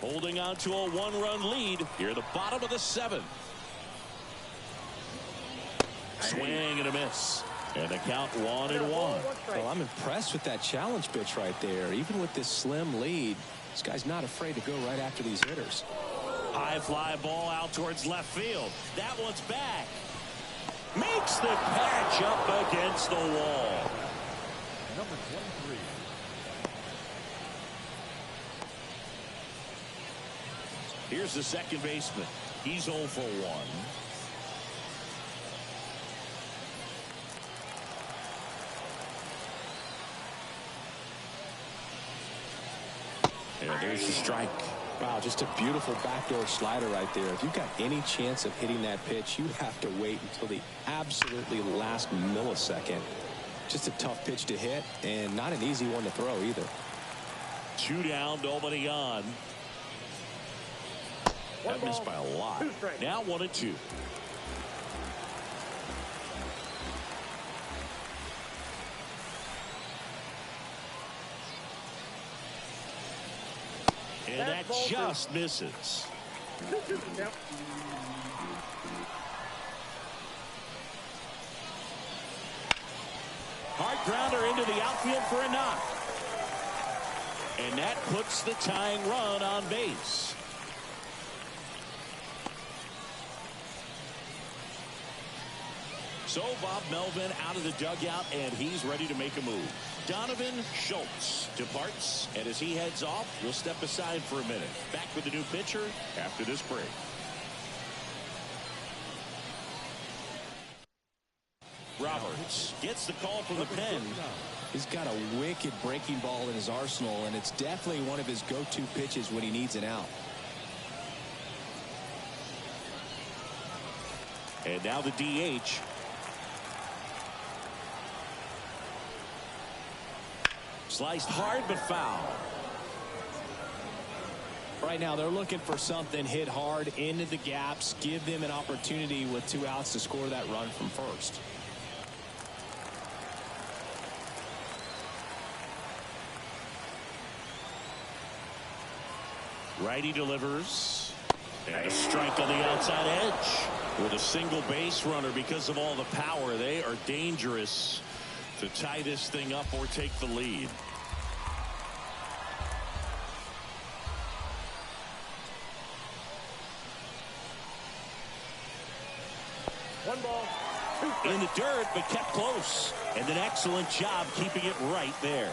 Holding on to a 1-run lead here at the bottom of the 7th. Swing and a miss. And the count 1-1. Well, I'm impressed with that challenge pitch right there. Even with this slim lead, this guy's not afraid to go right after these hitters. High fly ball out towards left field. That one's back. Makes the catch up against the wall. Number 23. Here's the second baseman. He's 0 for 1. And there's the strike. Wow, just a beautiful backdoor slider right there. If you've got any chance of hitting that pitch, you have to wait until the absolutely last millisecond Just a tough pitch to hit, and not an easy one to throw either. 2 down, nobody on. That missed by a lot. Now 1-2. And that just misses. Hard grounder into the outfield for a knock. And that puts the tying run on base. So Bob Melvin out of the dugout, and he's ready to make a move. Donovan Schultz departs, and as he heads off, we'll step aside for a minute. Back with the new pitcher after this break. Roberts gets the call from the pen. He's got a wicked breaking ball in his arsenal, and it's definitely one of his go-to pitches when he needs an out. And now the DH. Sliced hard but foul. Right now they're looking for something hit hard into the gaps, give them an opportunity with 2 outs to score that run from first. Righty delivers. And a strike on the outside edge. With a single base runner, because of all the power, they are dangerous to tie this thing up or take the lead. In the dirt, but kept close. And an excellent job keeping it right there.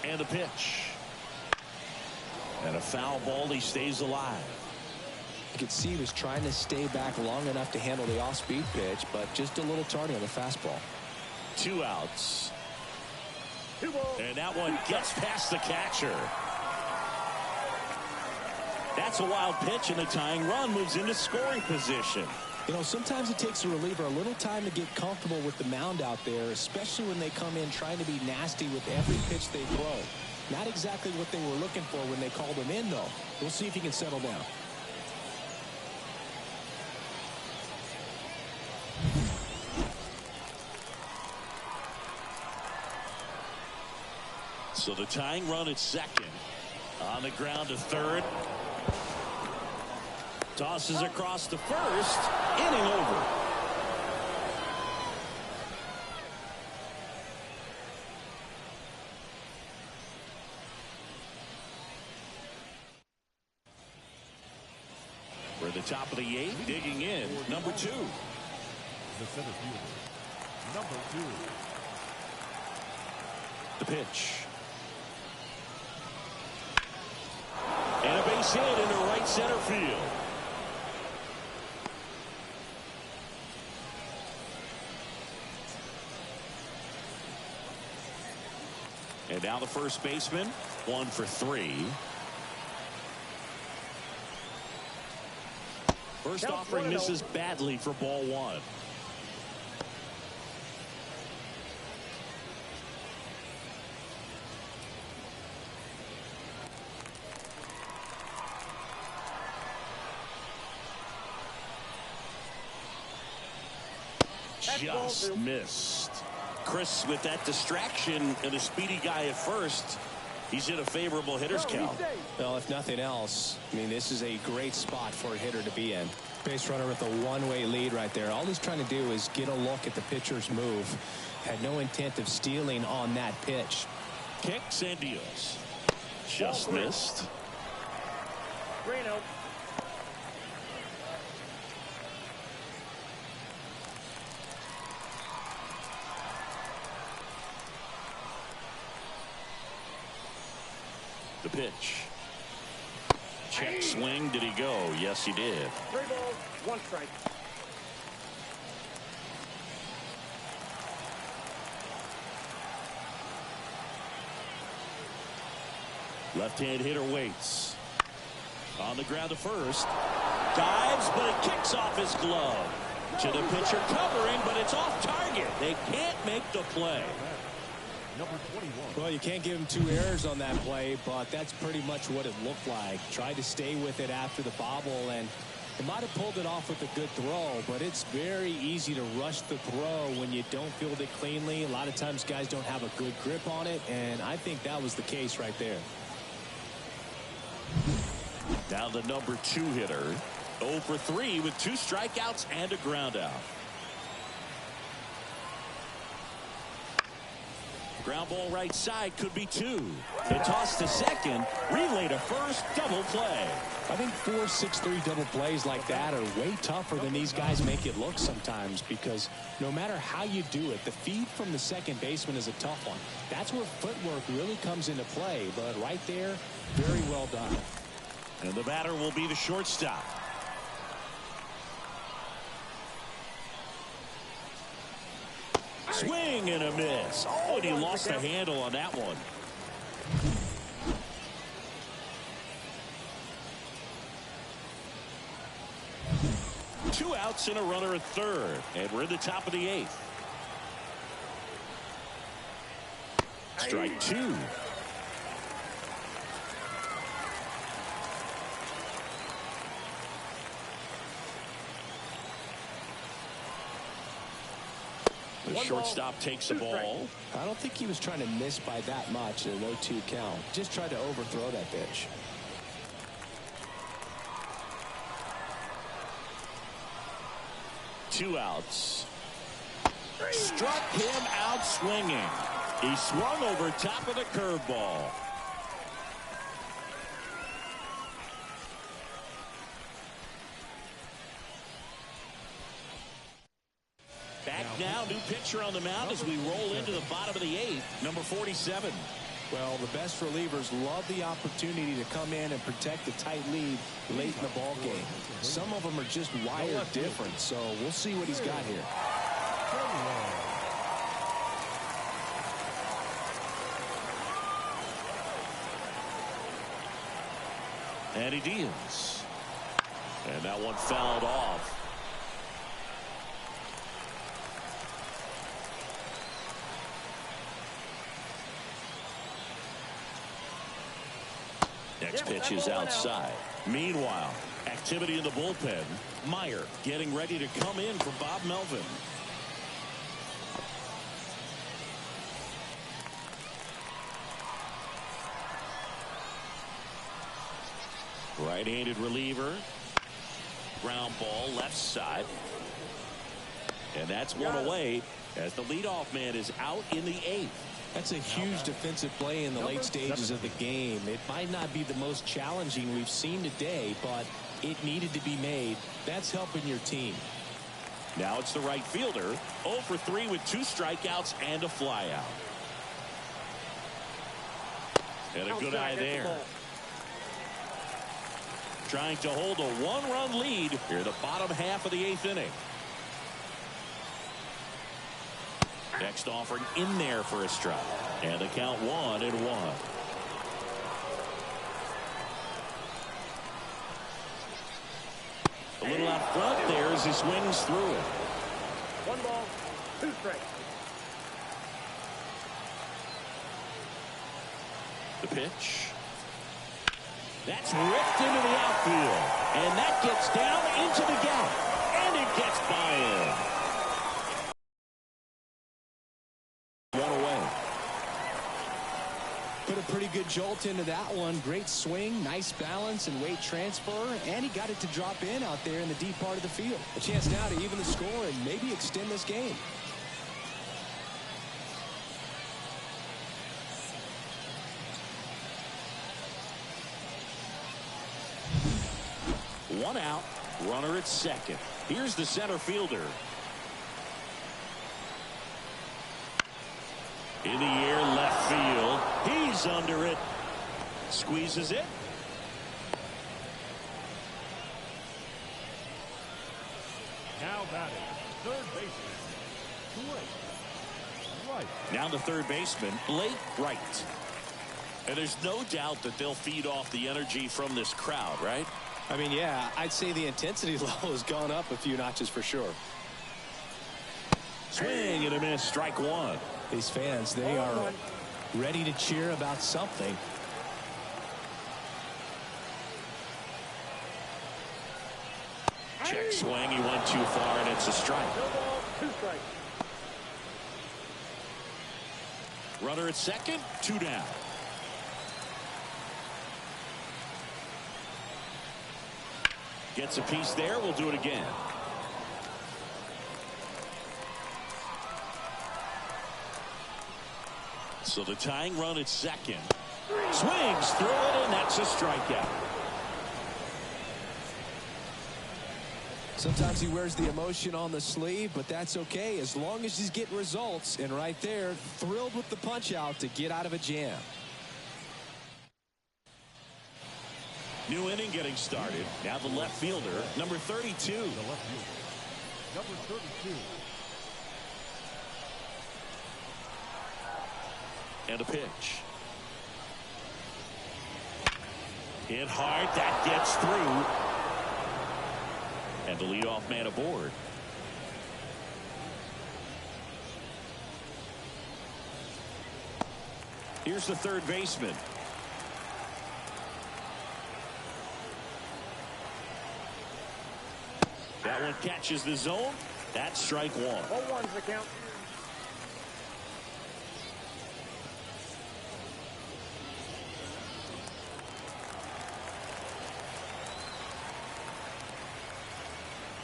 And the pitch. And a foul ball. He stays alive. You could see he was trying to stay back long enough to handle the off-speed pitch, but just a little tardy on the fastball. 2 outs. And that one gets past the catcher. That's a wild pitch, and the tying run moves into scoring position. You know, sometimes it takes a reliever a little time to get comfortable with the mound out there, especially when they come in trying to be nasty with every pitch they throw. Not exactly what they were looking for when they called him in, though. We'll see if he can settle down. So the tying run at second. On the ground to third. Tosses across to first. Inning over. We're at the top of the 8th, digging in, number 2. The center fielder, number 2. The pitch. And a base hit into right center field. And now the first baseman, 1 for 3. First offering misses badly for ball 1. Just missed. Chris, with that distraction and a speedy guy at first, he's in a favorable hitter's count. Well, if nothing else, I mean, this is a great spot for a hitter to be in. Base runner with a one-way lead right there. All he's trying to do is get a look at the pitcher's move. Had no intent of stealing on that pitch. Kicks and deals. Just missed. Reno. The pitch. Check swing. Did he go? Yes, he did. 3 balls, 1 strike. Left-hand hitter waits. On the ground to first. Dives, but it kicks off his glove. To the pitcher covering, but it's off target. They can't make the play. Number 21. Well, you can't give him 2 errors on that play, but that's pretty much what it looked like. Tried to stay with it after the bobble, and he might have pulled it off with a good throw, but it's very easy to rush the throw when you don't field it cleanly. A lot of times guys don't have a good grip on it, and I think that was the case right there. Now the number 2 hitter. 0 for 3 with 2 strikeouts and a ground out. Ground ball right side, could be 2. The toss to second, relay to first, double play. I think 4-6-3 double plays like that are way tougher than these guys make it look sometimes, because no matter how you do it, the feed from the second baseman is a tough one. That's where footwork really comes into play, but right there, very well done. And the batter will be the shortstop. Swing and a miss. Oh, and he lost the handle on that one. Two outs and a runner at third, and we're in the top of the 8th. Strike 2. The shortstop takes the ball. I don't think he was trying to miss by that much in a 0-2 count. Just tried to overthrow that pitch. Two outs. Struck him out swinging. He swung over top of the curveball. Back now, new pitcher on the mound as we roll into the bottom of the 8th, number 47. Well, the best relievers love the opportunity to come in and protect a tight lead late in the ball game. Some of them are just wired different, so we'll see what he's got here. And he deals. And that one fouled off. Next pitch is outside. Meanwhile, activity in the bullpen. Meyer getting ready to come in for Bob Melvin. Right-handed reliever. Ground ball left side. And that's one away as the leadoff man is out in the 8th. That's a huge defensive play in the late stages of the game. It might not be the most challenging we've seen today, but it needed to be made. That's helping your team. Now it's the right fielder. 0 for 3 with 2 strikeouts and a flyout. And a good eye there. Trying to hold a 1-run lead here in the bottom half of the 8th inning. Next offering in there for a strike. And the count 1-1. A little out front there as he swings through it. 1 ball, 2 strikes. The pitch. That's ripped into the outfield. And that gets down into the gap. And it gets by him. Put a pretty good jolt into that one. Great swing, nice balance and weight transfer, and he got it to drop in out there in the deep part of the field. A chance now to even the score and maybe extend this game. One out, runner at second. Here's the center fielder. In the air, left field. He's under it. Squeezes it. Now batting, third baseman, Blake Wright. Now the third baseman, Blake Wright. And there's no doubt that they'll feed off the energy from this crowd, right? I mean, yeah, I'd say the intensity level has gone up a few notches for sure. Swing and a miss, strike one. These fans, they are ready to cheer about something. Check swing, he went too far, and it's a strike. No ball, 2 strikes. Runner at second, 2 down. Gets a piece there, we'll do it again. So the tying run at second. Swings through it, and that's a strikeout. Sometimes he wears the emotion on the sleeve, but that's okay as long as he's getting results. And right there, thrilled with the punch out to get out of a jam. New inning getting started. Now the left fielder, number 32. The left fielder, number 32. And a pitch. Hit hard, that gets through. And the leadoff man aboard. Here's the third baseman. That one catches the zone. That's strike one. 0-1's the count.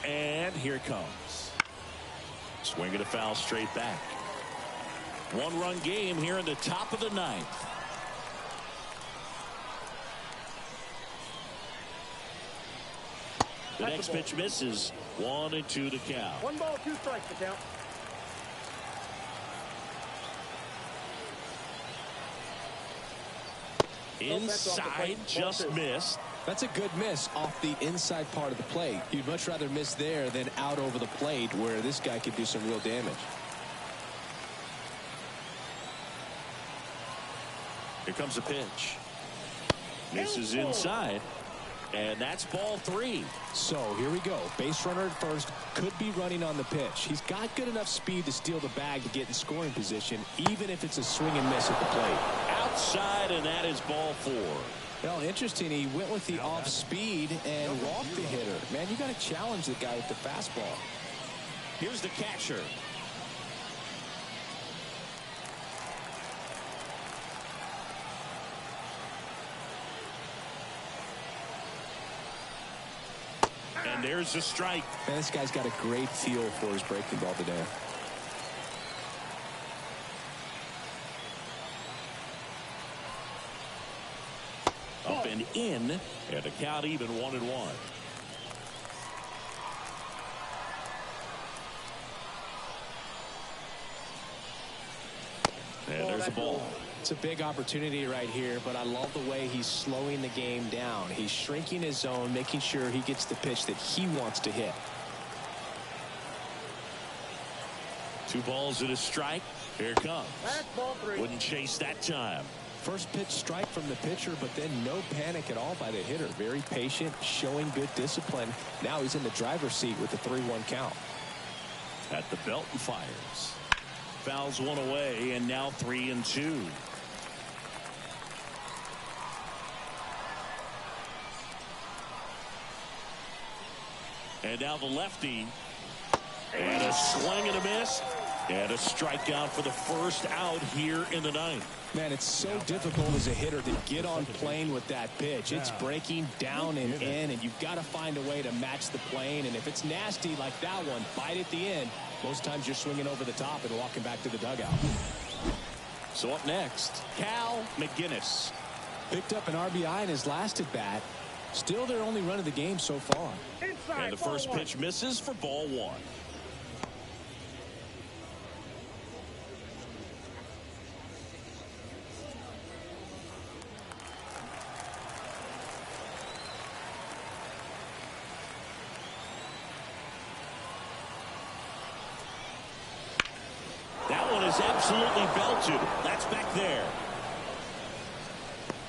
And here it comes. Swinging a foul straight back. 1-run game here in the top of the ninth. The next pitch misses. 1-2 the count. 1 ball, 2 strikes the count. Inside, just missed. That's a good miss off the inside part of the plate. You'd much rather miss there than out over the plate where this guy could do some real damage. Here comes a pitch. Misses inside. And that's ball 3. So here we go. Base runner at first, could be running on the pitch. He's got good enough speed to steal the bag to get in scoring position, even if it's a swing and miss at the plate. Outside, and that is ball 4. Well, interesting. He went with the off speed and walked the hitter. Man, you got to challenge the guy with the fastball. Here's the catcher. And there's the strike. Man, this guy's got a great feel for his breaking ball today. Up and in, and the count even 1-1. And there's a ball. It's a big opportunity right here, but I love the way he's slowing the game down. He's shrinking his zone, making sure he gets the pitch that he wants to hit. 2 balls and a strike. Here it comes. That's ball 3. Wouldn't chase that time. First pitch strike from the pitcher, but then no panic at all by the hitter. Very patient, showing good discipline. Now he's in the driver's seat with the 3-1 count. At the belt and fires. Fouls one away, and now 3-2. And now the lefty. And a swing and a miss. And a strikeout for the first out here in the ninth. Man, it's so difficult as a hitter to get on plane with that pitch. It's breaking down and in, and you've got to find a way to match the plane. And if it's nasty like that one, bite at the end. Most times you're swinging over the top and walking back to the dugout. So up next, Cal McGinnis. Picked up an RBI in his last at bat. Still their only run of the game so far. Inside, And the first pitch misses for ball 1. That one is absolutely belted. That's back there.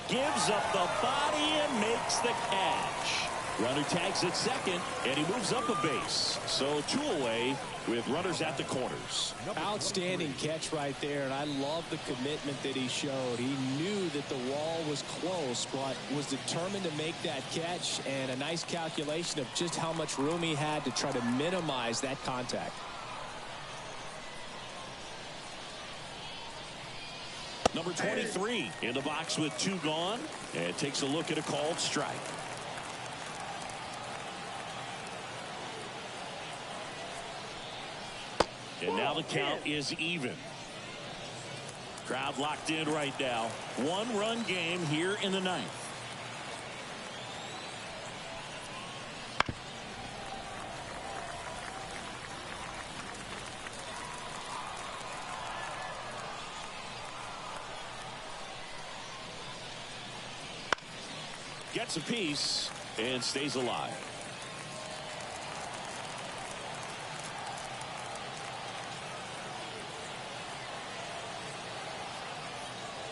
Gives up the body and makes the catch. Runner tags at second, and he moves up a base. So 2 away with runners at the corners. Outstanding catch right there, and I love the commitment that he showed. He knew that the wall was close, but was determined to make that catch, and a nice calculation of just how much room he had to try to minimize that contact. Number 23 in the box with 2 gone, and takes a look at a called strike. And now the count is even. Crowd locked in right now. 1-run game here in the 9th. Gets a piece and stays alive.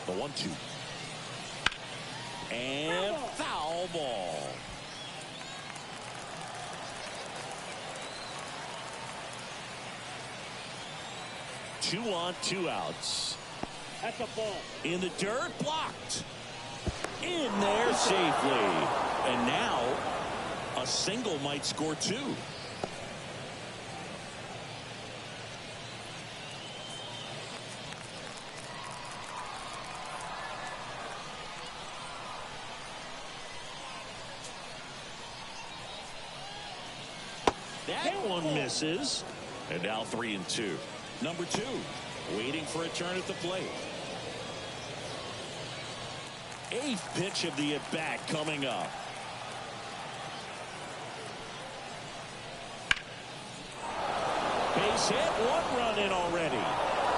The 1-2. And foul ball. Two on, 2 outs. That's a ball. In the dirt, blocked. In there safely. And now a single might score 2. That one misses. And now 3-2. Number 2 waiting for a turn at the plate. 8th pitch of the at-bat coming up. Base hit, 1 run in already.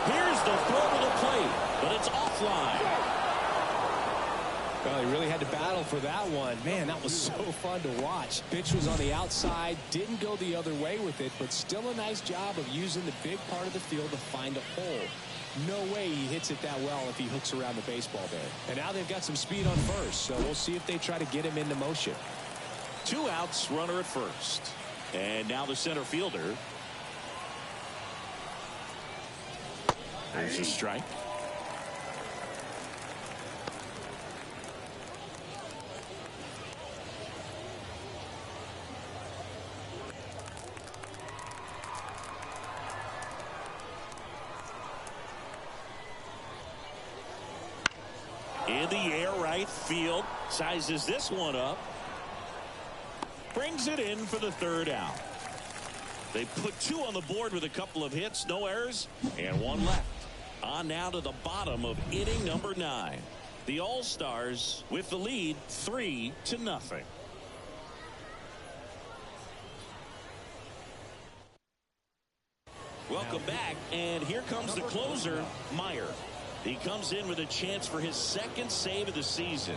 Here's the throw to the plate, but it's offline. Well, he really had to battle for that one. Man, that was so fun to watch. Pitch was on the outside, didn't go the other way with it, but still a nice job of using the big part of the field to find a hole. No way he hits it that well if he hooks around the baseball there. And now they've got some speed on first, so we'll see if they try to get him into motion. 2 outs, runner at first. And now the center fielder. There's a strike. In the air, right field. Sizes this one up. Brings it in for the 3rd out. They put 2 on the board with a couple of hits, no errors, and 1 left. On now to the bottom of inning number 9. The All-Stars with the lead 3-0. Welcome back, and here comes the closer, Meyer. He comes in with a chance for his 2nd save of the season.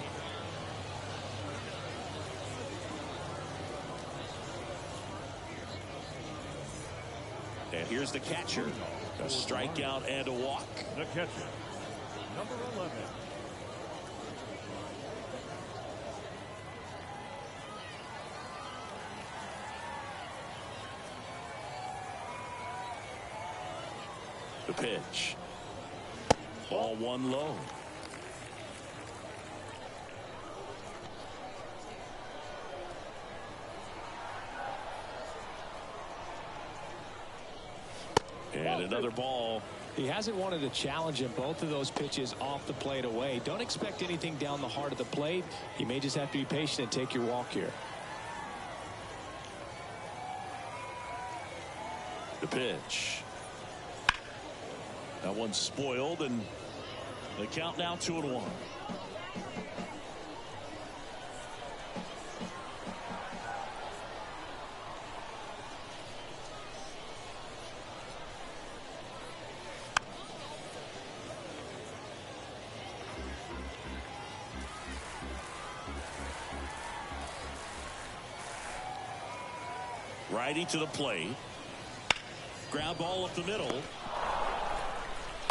And here's the catcher. A strikeout and a walk. The catcher, number 11. The pitch. Ball 1 low. And another ball. He hasn't wanted to challenge him. Both of those pitches off the plate away. Don't expect anything down the heart of the plate. You may just have to be patient and take your walk here. The pitch. That one's spoiled, and the count now 2-1. Righty to the plate. Ground ball up the middle.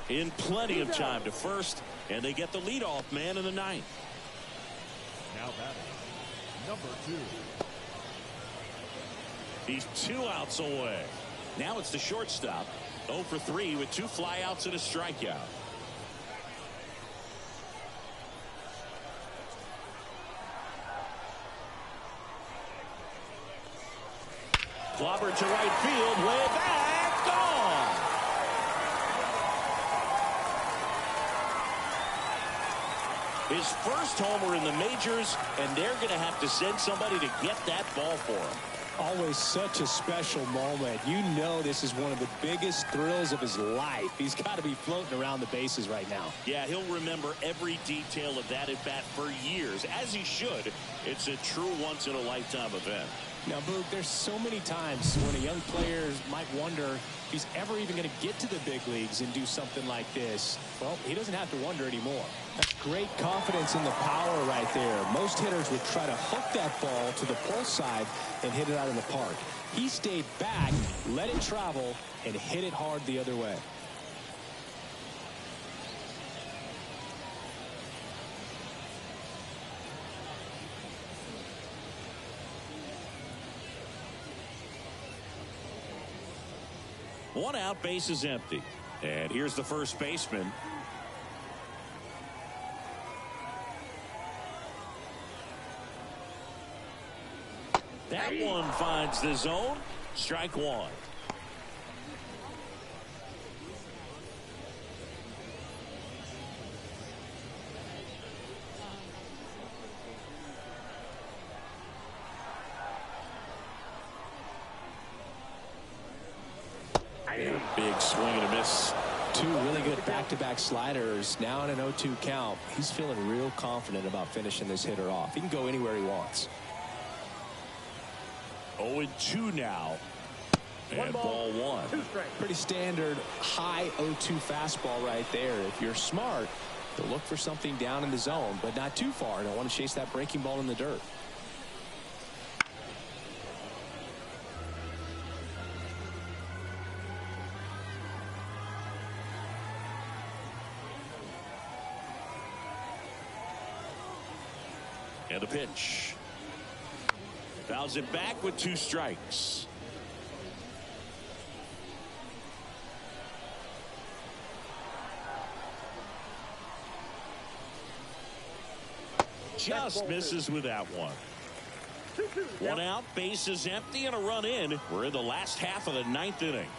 In plenty of time to first, and they get the leadoff man in the 9th. Now batting, number 2. He's 2 outs away. Now it's the shortstop. 0 for 3 with 2 flyouts and a strikeout. Clobbered to right field, way back, gone. His first homer in the majors, and they're going to have to send somebody to get that ball for him. Always such a special moment. You know this is one of the biggest thrills of his life. He's got to be floating around the bases right now. Yeah, he'll remember every detail of that at bat for years, as he should. It's a true once-in-a-lifetime event. Now, Boog, there's so many times when a young player might wonder if he's ever even going to get to the big leagues and do something like this. Well, he doesn't have to wonder anymore. That's great confidence in the power right there. Most hitters would try to hook that ball to the pull side and hit it out of the park. He stayed back, let it travel, and hit it hard the other way. One out, base is empty. And here's the first baseman. That one finds the zone. Strike one. Big swing and a miss. 2 really good back-to-back sliders. Now in an 0-2 count. He's feeling real confident about finishing this hitter off. He can go anywhere he wants. 0-2 now. And ball 1. Pretty standard high 0-2 fastball right there. If you're smart, you'll look for something down in the zone, but not too far. Don't want to chase that breaking ball in the dirt. And a pitch. Fouls it back with 2 strikes. Just misses with that one. 1 out, base is empty, and a run in. We're in the last half of the 9th inning.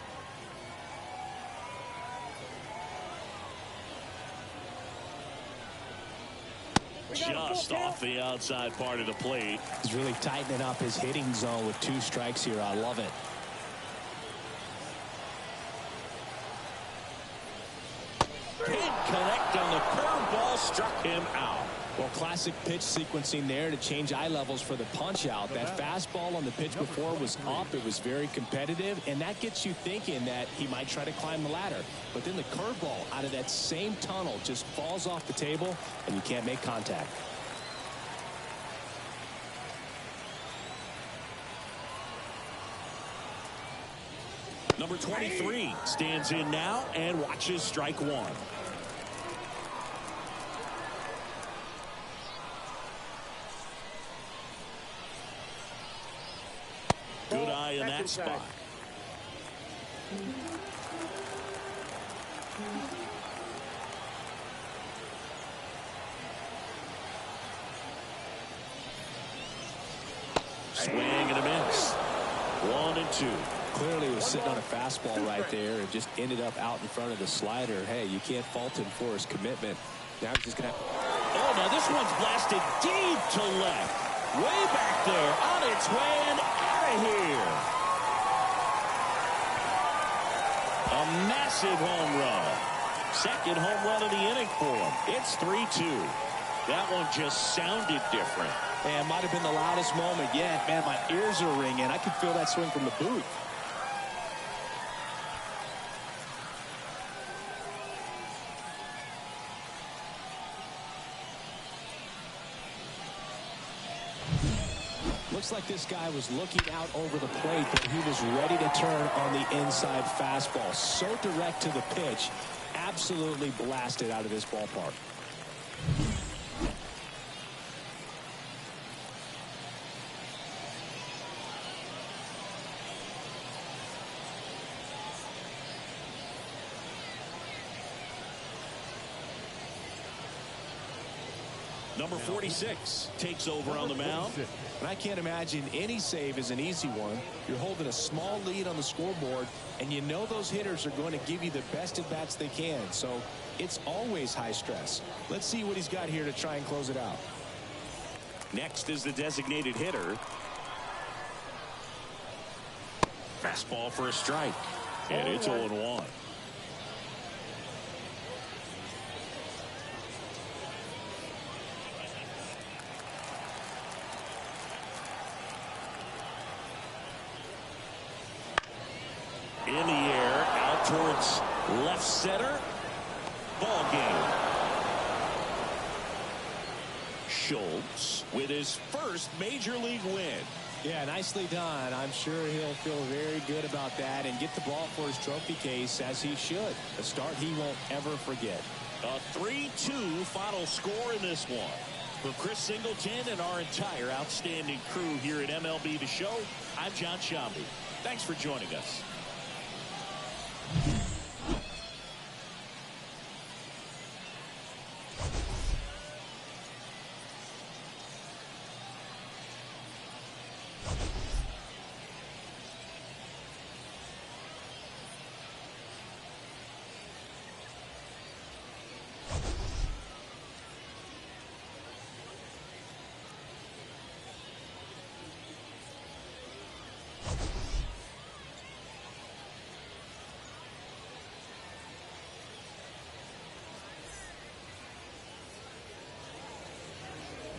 Just off the outside part of the plate. He's really tightening up his hitting zone with 2 strikes here. I love it. Can't connect on the curveball, struck him out. Well, classic pitch sequencing there to change eye levels for the punch out. That fastball on the pitch before was up. It was very competitive, and that gets you thinking that he might try to climb the ladder. But then the curveball out of that same tunnel just falls off the table, and you can't make contact. Number 23 stands in now and watches strike 1. Good eye in that spot. Swing and a miss. 1-2. Clearly was sitting on a fastball right there and just ended up out in front of the slider. Hey, you can't fault him for his commitment. Now he's just going to... Oh, now this one's blasted deep to left. Way back there, on its way and out of here. A massive home run. Second home run of the inning for him. It's 3-2. That one just sounded different. Man, might have been the loudest moment yet. Man, my ears are ringing. I could feel that swing from the booth. Looks like this guy was looking out over the plate, but he was ready to turn on the inside fastball. So direct to the pitch, absolutely blasted out of this ballpark. Number 46 takes over on the mound. And I can't imagine any save is an easy one. You're holding a small lead on the scoreboard, and you know those hitters are going to give you the best at bats they can. So it's always high stress. Let's see what he's got here to try and close it out. Next is the designated hitter. Fastball for a strike. And it's 0-1. In the air, out towards left center. Ball game. Schultz with his first major league win. Yeah, nicely done. I'm sure he'll feel very good about that and get the ball for his trophy case, as he should. A start he won't ever forget. A 3-2 final score in this one. For Chris Singleton and our entire outstanding crew here at MLB The Show, I'm John Shambi. Thanks for joining us.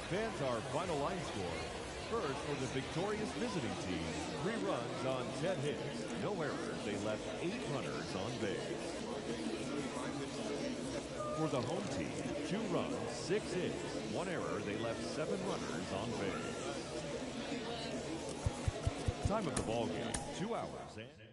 Fans, our final line score. First, for the victorious visiting team, 3 runs on 10 hits. No errors. They left 8 runners on base. For the home team, 2 runs, 6 hits. 1 error. They left 7 runners on base. Time of the ball game, 2 hours and